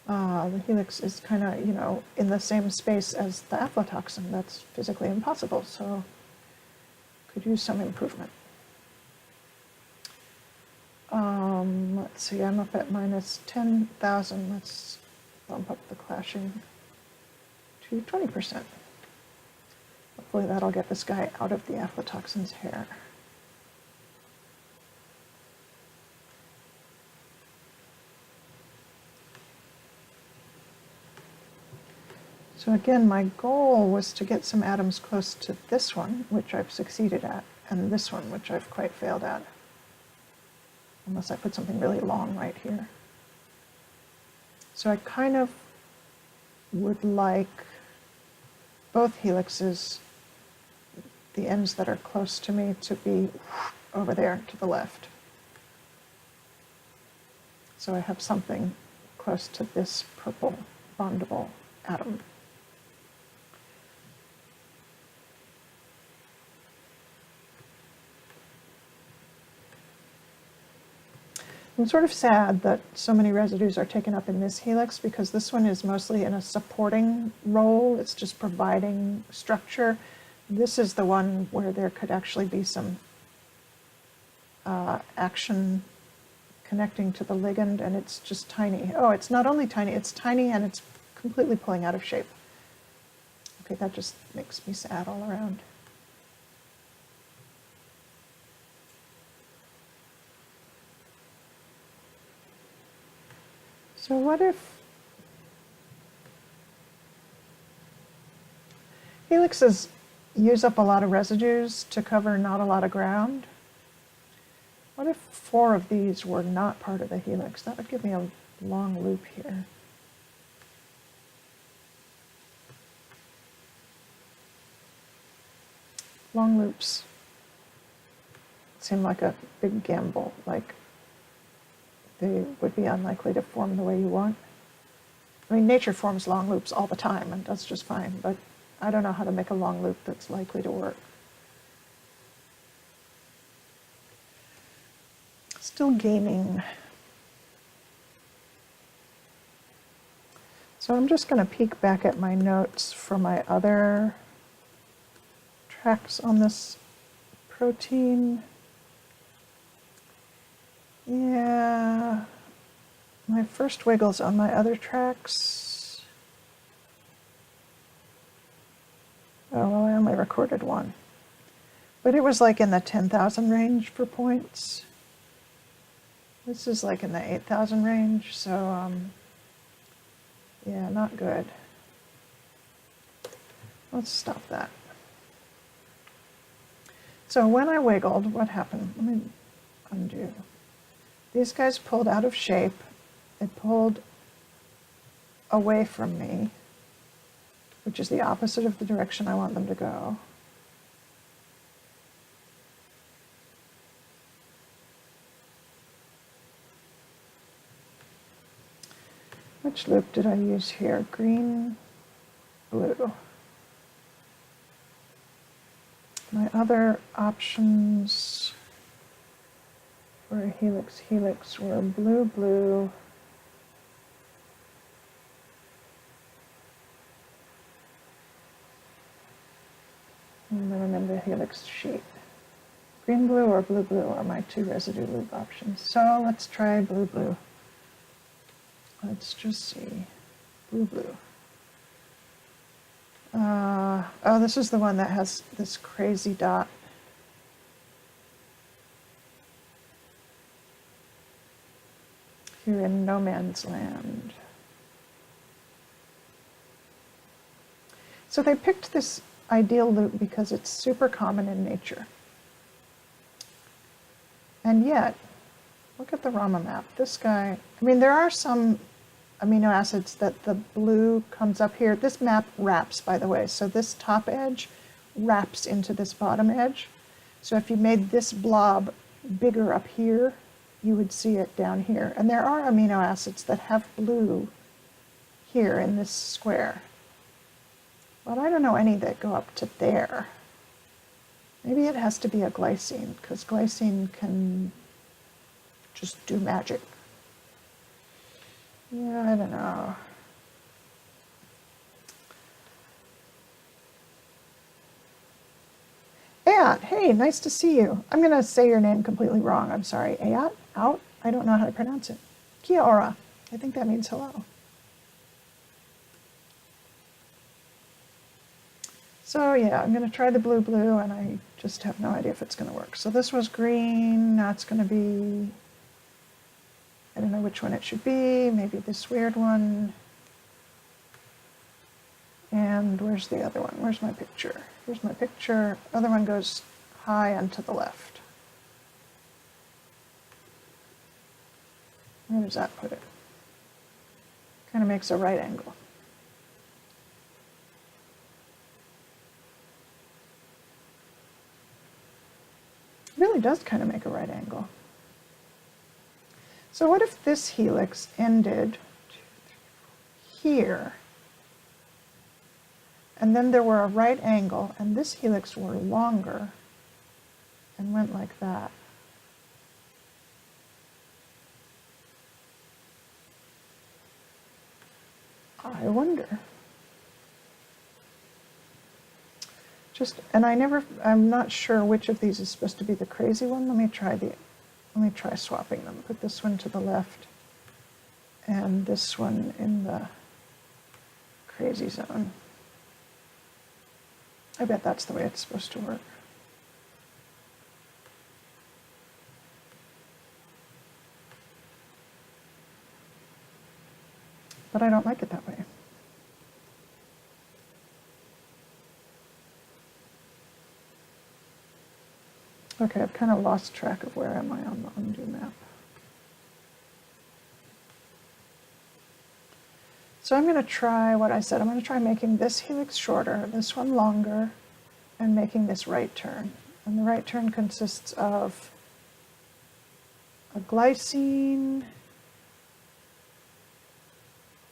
The helix is kind of, you know, in the same space as the aflatoxin. That's physically impossible, so could use some improvement. Let's see, I'm up at minus 10,000. Let's bump up the clashing to 20%. Hopefully that'll get this guy out of the aflatoxin's hair. So again, my goal was to get some atoms close to this one, which I've succeeded at, and this one, which I've quite failed at. Unless I put something really long right here. So I kind of would like both helixes, the ends that are close to me, to be over there to the left. So I have something close to this purple bondable atom. I'm sort of sad that so many residues are taken up in this helix, because this one is mostly in a supporting role. It's just providing structure. This is the one where there could actually be some action connecting to the ligand, and it's just tiny. Oh, it's not only tiny, it's tiny and it's completely pulling out of shape. Okay, that just makes me sad all around. So what if helixes use up a lot of residues to cover not a lot of ground? What if 4 of these were not part of the helix? That would give me a long loop here. Long loops seem like a big gamble, like they would be unlikely to form the way you want. I mean, nature forms long loops all the time, and that's just fine, but I don't know how to make a long loop that's likely to work. Still gaming. So I'm just going to peek back at my notes for my other tracks on this protein. Yeah, my first wiggles on my other tracks. Oh, well, I only recorded one. But it was like in the 10,000 range for points. This is like in the 8,000 range, so yeah, not good. Let's stop that. So when I wiggled, what happened? Let me undo. These guys pulled out of shape. They pulled away from me, which is the opposite of the direction I want them to go. Which loop did I use here? Green, blue. My other options for a helix were blue, blue, and then I'm in the helix sheet. Green, blue, or blue, blue are my two residue loop options. So let's try blue, blue. Let's just see. Blue, blue. Oh, this is the one that has this crazy dot. Here in no man's land. So they picked this ideal loop because it's super common in nature. And yet, look at the Rama map. This guy, I mean, there are some amino acids that the blue comes up here. This map wraps, by the way. So this top edge wraps into this bottom edge. So if you made this blob bigger up here, you would see it down here. And there are amino acids that have blue here in this square. But I don't know any that go up to there. Maybe it has to be a glycine, because glycine can just do magic. Yeah, I don't know. Ayat, hey, nice to see you. I'm going to say your name completely wrong. I'm sorry. Ayat? Out? I don't know how to pronounce it. Kia ora. I think that means hello. So yeah, I'm going to try the blue, blue, and I just have no idea if it's going to work. So this was green. Now it's going to be, I don't know which one it should be. Maybe this weird one. And where's the other one? Where's my picture? Here's my picture. Other one goes high and to the left. Where does that put it? Kind of makes a right angle. It really does kind of make a right angle. So what if this helix ended here, and then there were a right angle, and this helix were longer and went like that? I wonder. I'm not sure which of these is supposed to be the crazy one. Let me try swapping them. Put this one to the left and this one in the crazy zone. I bet that's the way it's supposed to work. But I don't like it that way. Okay, I've kind of lost track of where am I on the undo map. So I'm going to try what I said. I'm going to try making this helix shorter, this one longer, and making this right turn. And the right turn consists of a glycine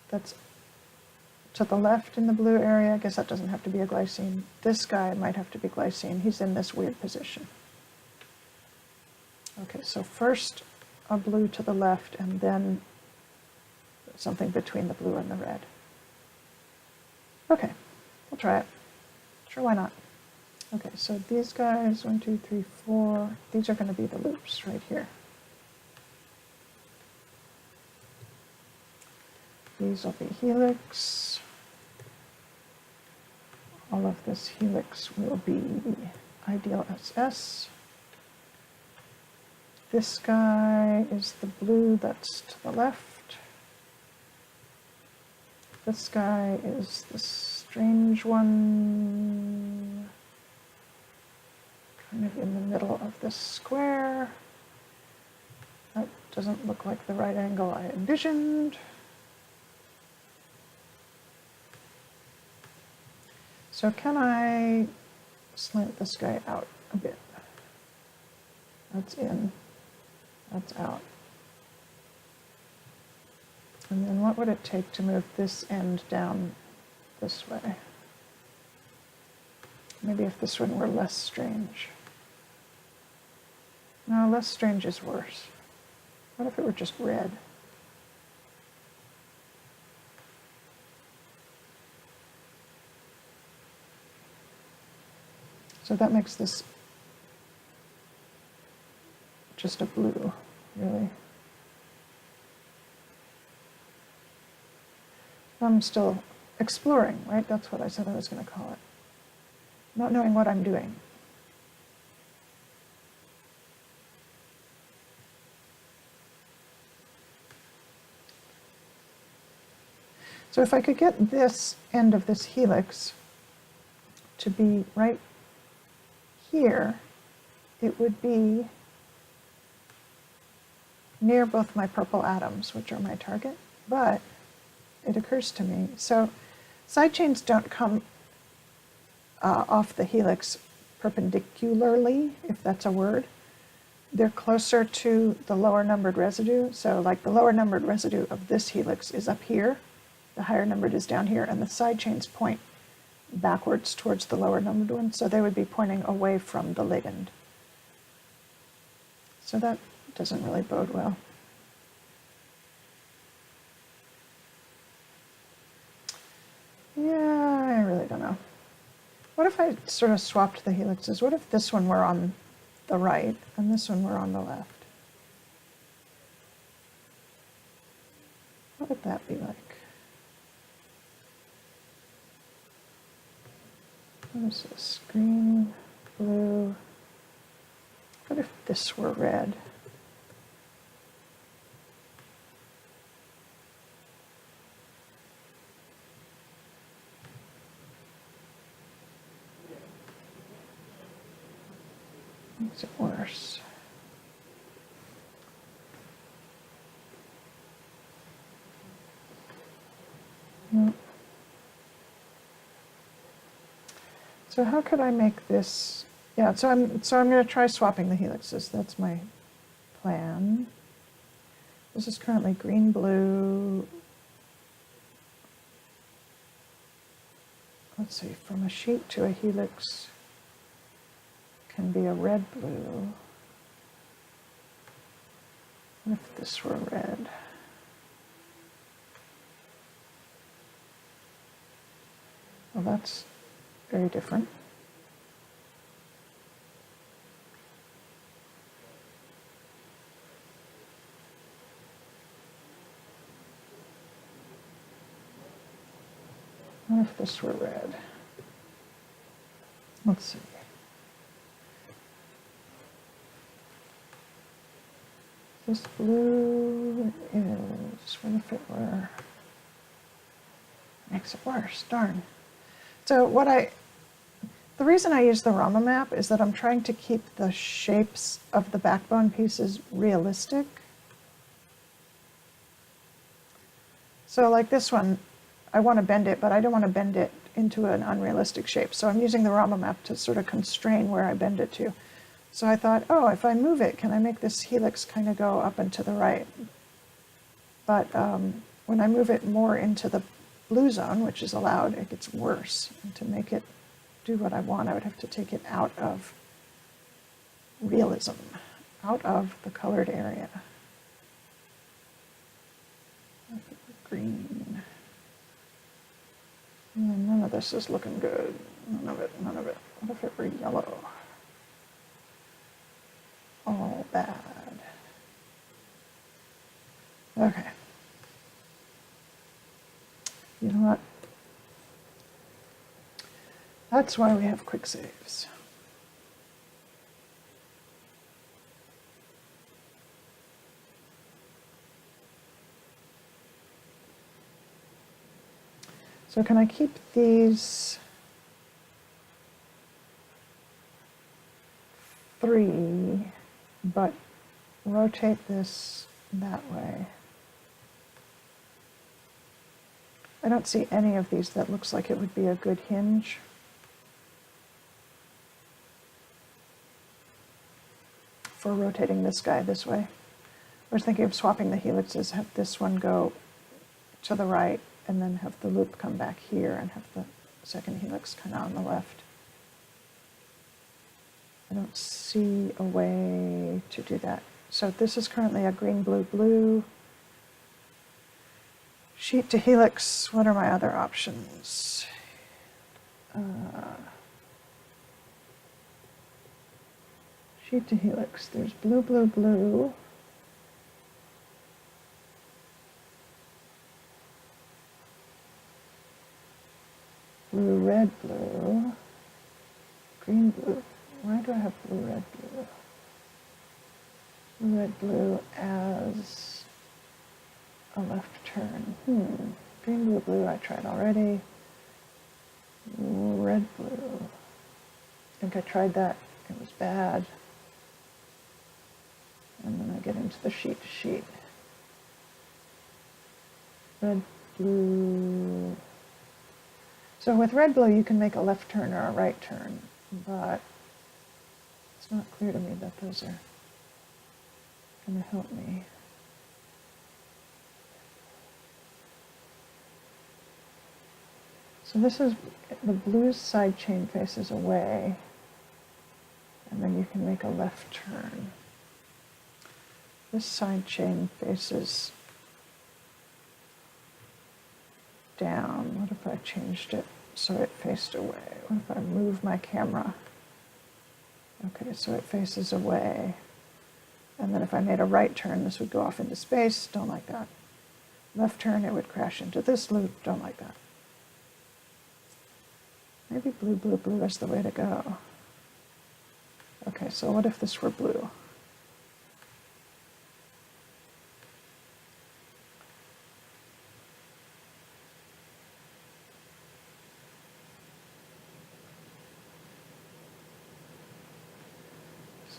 that's to the left in the blue area. I guess that doesn't have to be a glycine. This guy might have to be glycine. He's in this weird position. Okay, so first a blue to the left, and then something between the blue and the red. Okay, we'll try it. Sure, why not? Okay, so these guys, 1, 2, 3, 4, these are going to be the loops right here. These will be helix. All of this helix will be ideal SS. This guy is the blue that's to the left. This guy is the strange one, kind of in the middle of this square. doesn't look like the right angle I envisioned. So can I slant this guy out a bit? That's in, that's out. And then what would it take to move this end down this way? Maybe if this one were less strange. No, less strange is worse. What if it were just red? So that makes this just a blue, really. I'm still exploring, right? That's what I said I was going to call it. Not knowing what I'm doing. So if I could get this end of this helix to be right here, it would be near both my purple atoms, which are my target, but it occurs to me, so side chains don't come off the helix perpendicularly, if that's a word. They're closer to the lower numbered residue, so like the lower numbered residue of this helix is up here, the higher numbered is down here, and the side chains point backwards towards the lower numbered one, so they would be pointing away from the ligand. So that doesn't really bode well. Yeah, I really don't know. What if I sort of swapped the helixes? What if this one were on the right and this one were on the left? What would that be like? What is this? Green, blue. What if this were red? Makes it worse. No. So how could I make this? Yeah, so I'm going to try swapping the helixes. That's my plan. This is currently green, blue. Let's see, from a sheet to a helix can be a red, blue. What if this were red? Well, that's very different. What if this were red? Let's see. This blue is, what if it were? Makes it worse, darn. So the reason I use the Rama map is that I'm trying to keep the shapes of the backbone pieces realistic. So like this one, I want to bend it, but I don't want to bend it into an unrealistic shape. So I'm using the Rama map to sort of constrain where I bend it to. So I thought, oh, if I move it, can I make this helix kind of go up and to the right? But when I move it more into the blue zone, which is allowed, it gets worse. And to make it do what I want, I would have to take it out of realism, out of the colored area. Green. None of this is looking good. None of it, none of it. What if it were yellow? All bad. Okay. You know what? That's why we have quick saves. So can I keep these 3, but rotate this that way. I don't see any of these that looks like it would be a good hinge. For rotating this guy this way. I was thinking of swapping the helixes, have this one go to the right, and then have the loop come back here and have the second helix kind of on the left. I don't see a way to do that. So this is currently a green, blue, blue. Sheet to helix, what are my other options? Sheet to helix, there's blue, blue, blue. Blue, red, blue. Green, blue. Why do I have blue, red, blue? Blue, red, blue as a left turn. Green, blue, blue I tried already. Red, blue. I think I tried that. It was bad. And then I get into the sheet to sheet. Red, blue. So with red, blue, you can make a left turn or a right turn, but it's not clear to me that those are going to help me. So this is, the blue side chain faces away, and then you can make a left turn. This side chain faces down. What if I changed it so it faced away? What if I move my camera? Okay, so it faces away. And then if I made a right turn, this would go off into space. Don't like that. Left turn, it would crash into this loop. Don't like that. Maybe blue, blue, blue is the way to go. Okay, so what if this were blue?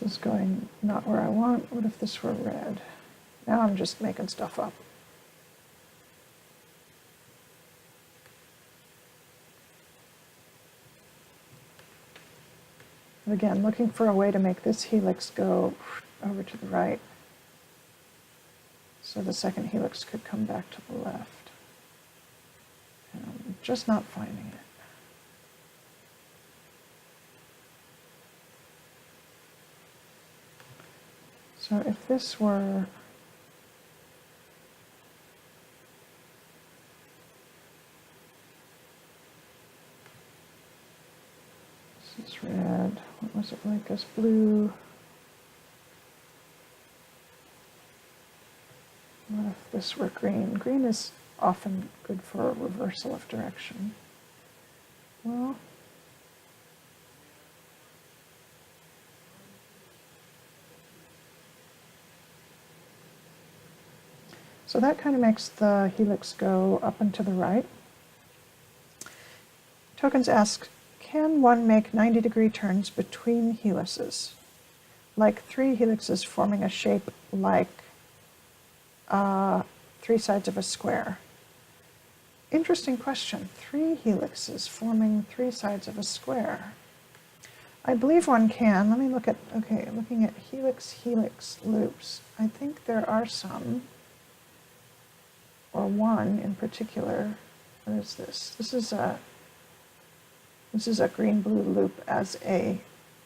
This is going not where I want. What if this were red? Now I'm just making stuff up. Again, looking for a way to make this helix go over to the right so the second helix could come back to the left. And I'm just not finding it. So if this were this is red, what was it like as blue? What if this were green? Green is often good for a reversal of direction. Well, so that kind of makes the helix go up and to the right. Tokens asks, can one make 90-degree turns between helices? Like 3 helices forming a shape like 3 sides of a square. Interesting question. 3 helices forming 3 sides of a square. I believe one can. Let me look at, okay, looking at helix loops. I think there are some, or one in particular. What is this? This is a green-blue loop as a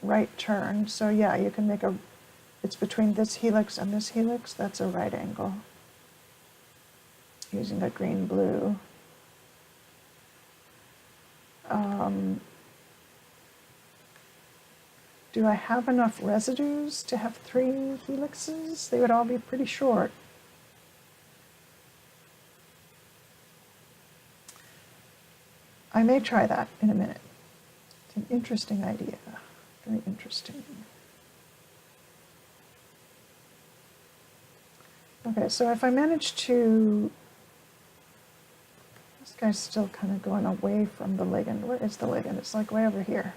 right turn. So yeah, you can make it's between this helix and this helix. That's a right angle using a green-blue. Do I have enough residues to have 3 helixes? They would all be pretty short. I may try that in a minute. It's an interesting idea. Very interesting. Okay, so if I manage to... This guy's still kind of going away from the ligand. Where is the ligand? It's like way over here.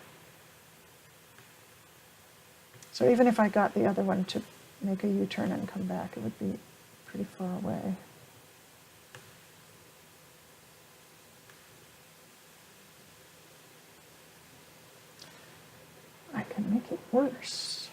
So even if I got the other one to make a U-turn and come back, it would be pretty far away. I can make it worse.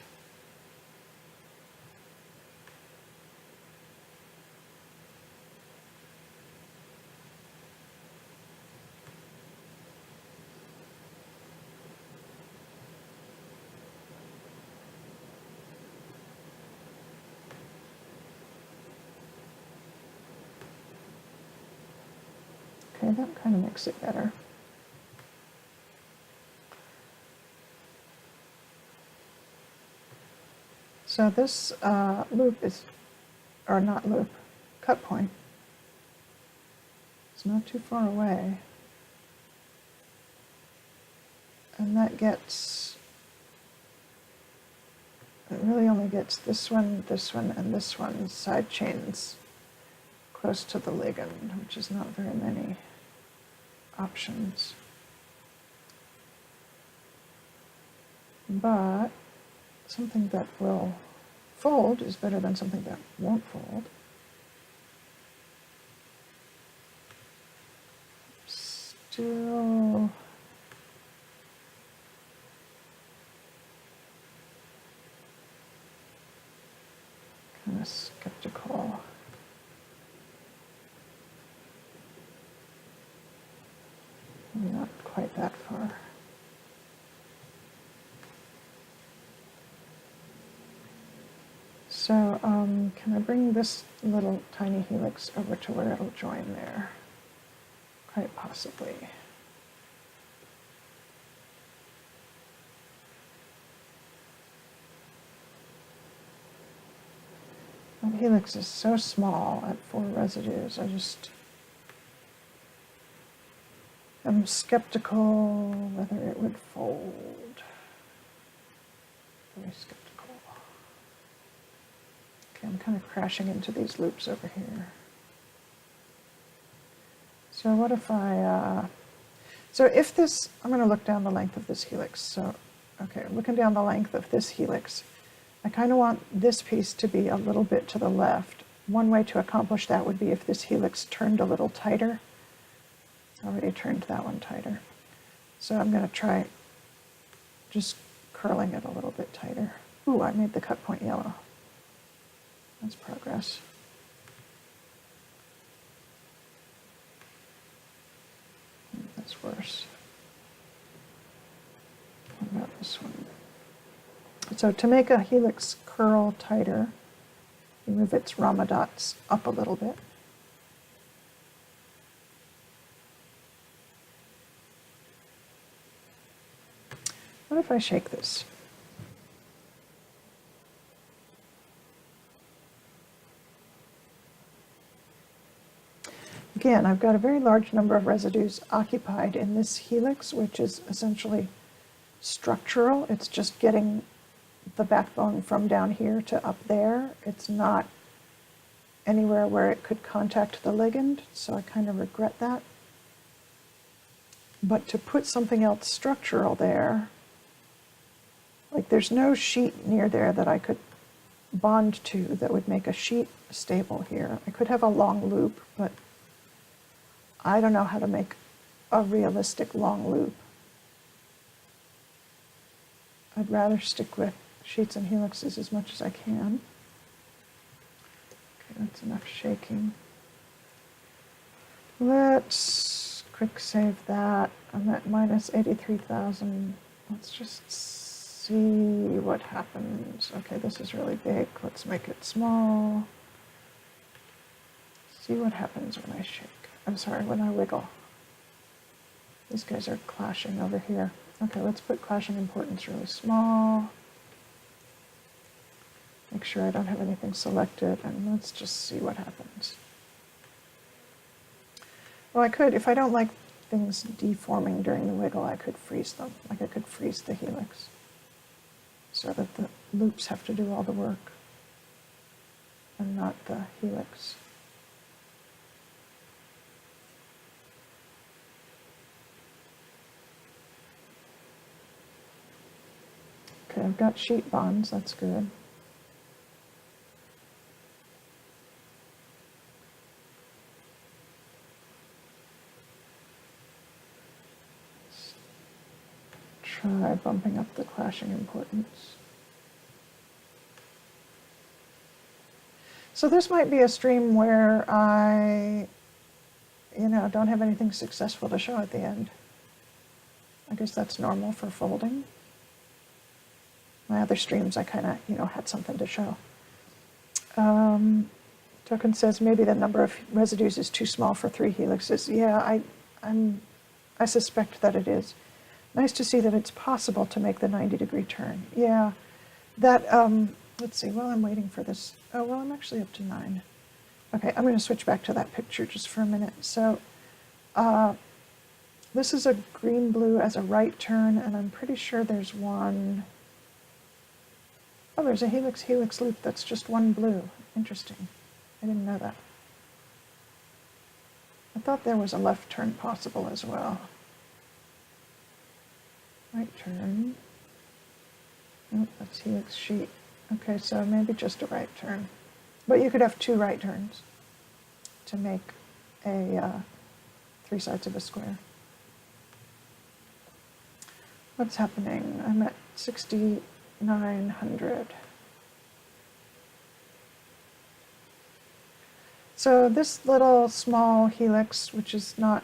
Okay, that kind of makes it better. So this loop is, or not loop, cut point. It's not too far away. And that gets, it really only gets this one, and this one side chains close to the ligand, which is not very many options. But something that will fold is better than something that won't fold. Still kind of skeptical. Maybe not quite that far. So can I bring this little tiny helix over to where it'll join there? Quite possibly. That helix is so small at 4 residues. I just am skeptical whether it would fold. Very skeptical. Okay, I'm kind of crashing into these loops over here. So what if so if this, I'm going to look down the length of this helix. So, okay, looking down the length of this helix, I kind of want this piece to be a little bit to the left. One way to accomplish that would be if this helix turned a little tighter. It's already turned that one tighter. So I'm going to try just curling it a little bit tighter. Ooh, I made the cut point yellow. That's progress. That's worse. What about this one? So to make a helix curl tighter, you move its Rama dots up a little bit. What if I shake this? Again, I've got a very large number of residues occupied in this helix, which is essentially structural. It's just getting the backbone from down here to up there. It's not anywhere where it could contact the ligand, so I kind of regret that. But to put something else structural there, like there's no sheet near there that I could bond to that would make a sheet stable here. I could have a long loop, but I don't know how to make a realistic long loop. I'd rather stick with sheets and helixes as much as I can. Okay, that's enough shaking. Let's quick save that. I'm at minus 83,000. Let's just see what happens. Okay, this is really big. Let's make it small. See what happens when I shake. I'm sorry, when I wiggle. These guys are clashing over here. Okay, let's put clashing importance really small. Make sure I don't have anything selected, and let's just see what happens. Well, I could, if I don't like things deforming during the wiggle, I could freeze them. Like I could freeze the helix so that the loops have to do all the work and not the helix. Okay, I've got sheet bonds, that's good. try bumping up the clashing importance. So this might be a stream where I, don't have anything successful to show at the end. I guess that's normal for folding. My other streams, I kind of, had something to show. Token says maybe the number of residues is too small for 3 helixes. Yeah, I suspect that it is. Nice to see that it's possible to make the 90-degree turn. Yeah, that, let's see, while I'm waiting for this. Oh, well, I'm actually up to 9. Okay, I'm going to switch back to that picture just for a minute. So this is a green-blue as a right turn, and I'm pretty sure there's one. Oh, there's a helix-helix loop that's just one blue. Interesting. I didn't know that. I thought there was a left turn possible as well. Right turn. Oh, that's helix sheet. Okay, so maybe just a right turn. But you could have 2 right turns to make a 3 sides of a square. What's happening? I'm at 6,900. So this little small helix, which is not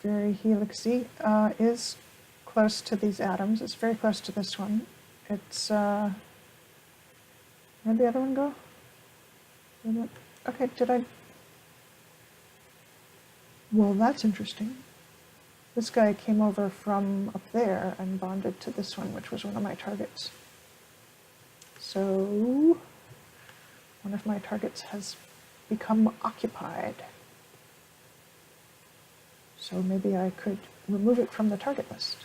very helixy, is close to these atoms. It's very close to this one. It's, where'd the other one go? Okay, well, that's interesting. This guy came over from up there and bonded to this one, which was one of my targets. So one of my targets has become occupied. So maybe I could remove it from the target list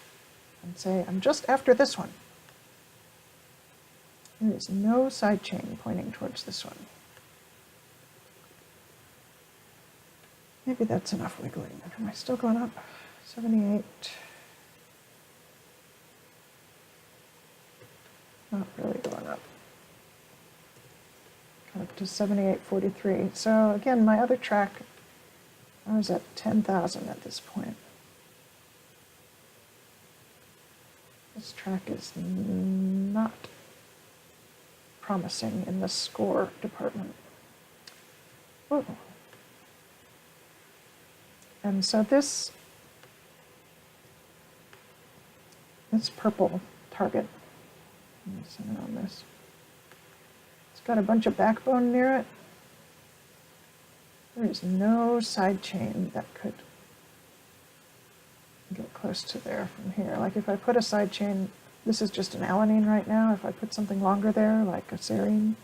and say, I'm just after this one. There is no side chain pointing towards this one. Maybe that's enough wiggling. Am I still going up? 78. Not really going up. Got up to 78.43. So again, my other track, I was at 10,000 at this point. This track is not promising in the score department. Whoa. And so this purple target, let me center on this. It's got a bunch of backbone near it. There is no side chain that could get close to there from here. Like if I put a side chain, this is just an alanine right now. If I put something longer there, like a serine,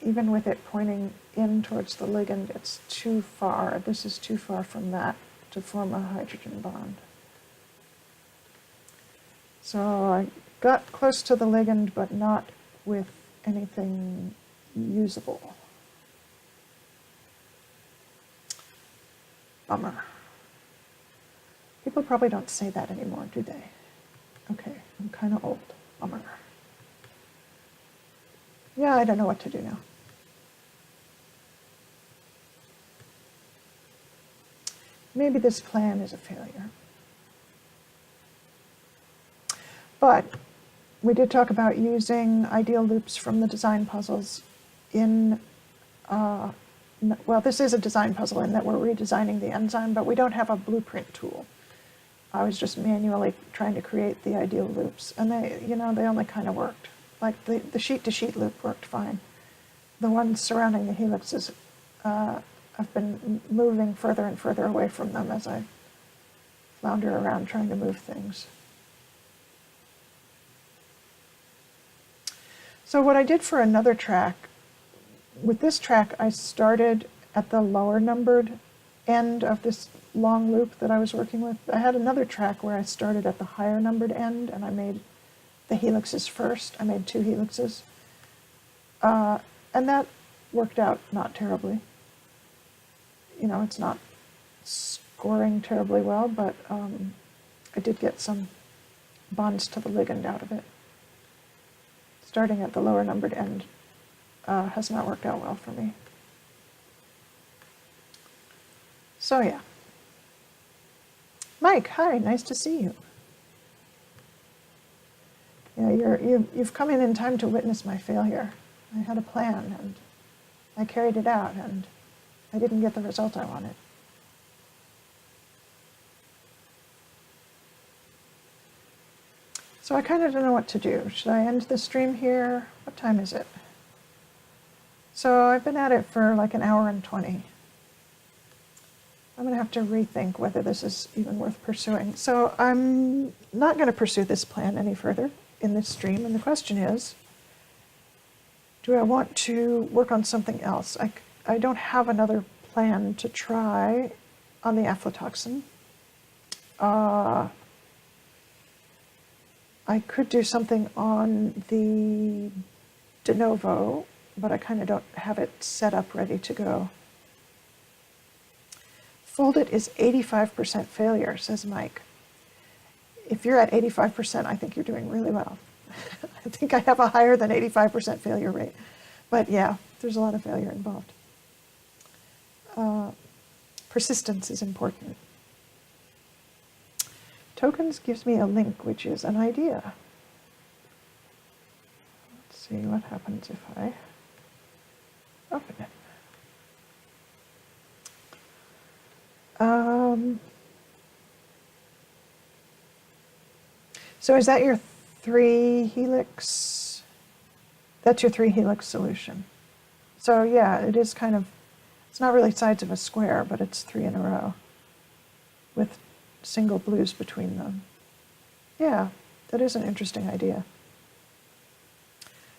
even with it pointing in towards the ligand, it's too far. This is too far from that to form a hydrogen bond. So I got close to the ligand, but not with anything usable. Bummer. People probably don't say that anymore, do they? Okay, I'm kind of old. Bummer. Yeah, I don't know what to do now. Maybe this plan is a failure. But we did talk about using ideal loops from the design puzzles in, well, this is a design puzzle in that we're redesigning the enzyme, but we don't have a blueprint tool. I was just manually trying to create the ideal loops, and they, they only kind of worked. Like the sheet-to-sheet loop worked fine. The ones surrounding the helixes, I've been moving further and further away from them as I flounder around trying to move things. So what I did for another track, with this track I started at the lower numbered end of this long loop that I was working with. I had another track where I started at the higher numbered end and I made the helixes first. I made 2 helixes. And that worked out not terribly. It's not scoring terribly well, but I did get some bonds to the ligand out of it. Starting at the lower numbered end has not worked out well for me. So yeah, Mike, hi, nice to see you. Yeah, you've come in time to witness my failure. I had a plan, and I carried it out, and I didn't get the result I wanted. So I kind of don't know what to do. Should I end the stream here? What time is it? So I've been at it for like an hour and 20. I'm going to have to rethink whether this is even worth pursuing. So I'm not going to pursue this plan any further in this stream. And the question is, do I want to work on something else? I don't have another plan to try on the aflatoxin. I could do something on the de novo, but I kind of don't have it set up ready to go. Foldit is 85% failure, says Mike. If you're at 85%, I think you're doing really well. I think I have a higher than 85% failure rate. But yeah, there's a lot of failure involved. Persistence is important. Tokens gives me a link, which is an idea. Let's see what happens if I open it. So is that your 3 helix? That's your 3 helix solution. So yeah, it is kind of, it's not really sides of a square, but it's 3 in a row with single blues between them. Yeah, that is an interesting idea.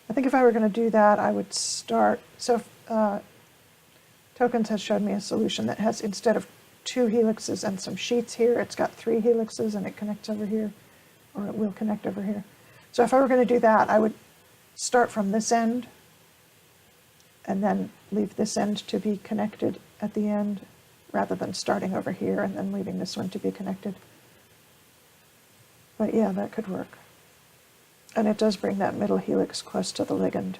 I think if I were going to do that, I would start, so Tokens has showed me a solution that has, instead of 2 helixes and some sheets here, it's got 3 helixes and it connects over here, or it will connect over here. So if I were going to do that, I would start from this end and then leave this end to be connected at the end, rather than starting over here and then leaving this one to be connected. But yeah, that could work. And it does bring that middle helix close to the ligand.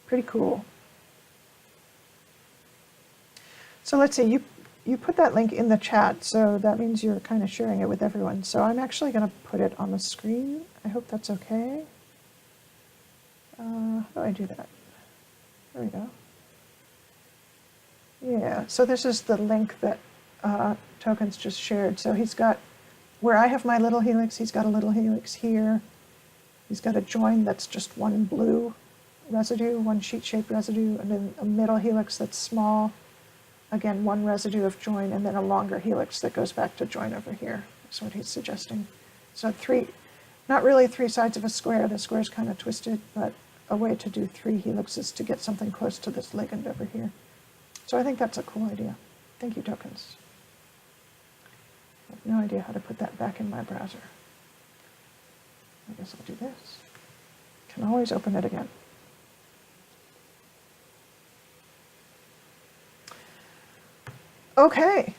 Pretty cool. So let's see, you put that link in the chat, so that means you're kind of sharing it with everyone. So I'm actually going to put it on the screen. I hope that's okay. How do I do that? There we go. Yeah, so this is the link that Tokens just shared. So he's got, where I have my little helix, he's got a little helix here. He's got a join that's just one blue residue, one sheet-shaped residue, and then a middle helix that's small. Again, one residue of join, and then a longer helix that goes back to join over here. That's what he's suggesting. So 3, not really 3 sides of a square. The square's kind of twisted, but a way to do 3 helixes to get something close to this ligand over here. So I think that's a cool idea. Thank you, Tokens. I have no idea how to put that back in my browser. I guess I'll do this. Can always open it again. Okay.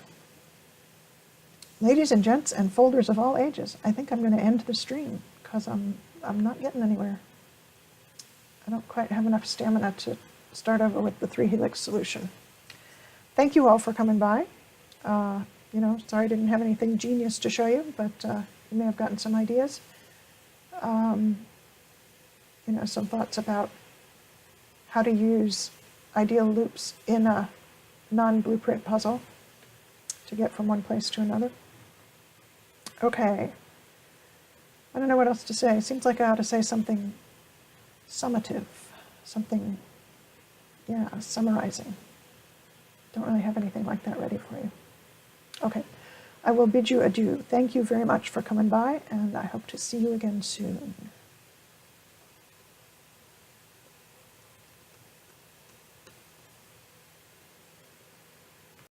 Ladies and gents and folders of all ages, I think I'm going to end the stream because I'm not getting anywhere. I don't quite have enough stamina to start over with the 3 helix solution. Thank you all for coming by. You know, sorry I didn't have anything genius to show you, but you may have gotten some ideas. You know, some thoughts about how to use ideal loops in a non-blueprint puzzle to get from one place to another. Okay. I don't know what else to say. Seems like I ought to say something summative, something, yeah, summarizing. Don't really have anything like that ready for you. Okay, I will bid you adieu. Thank you very much for coming by, and I hope to see you again soon.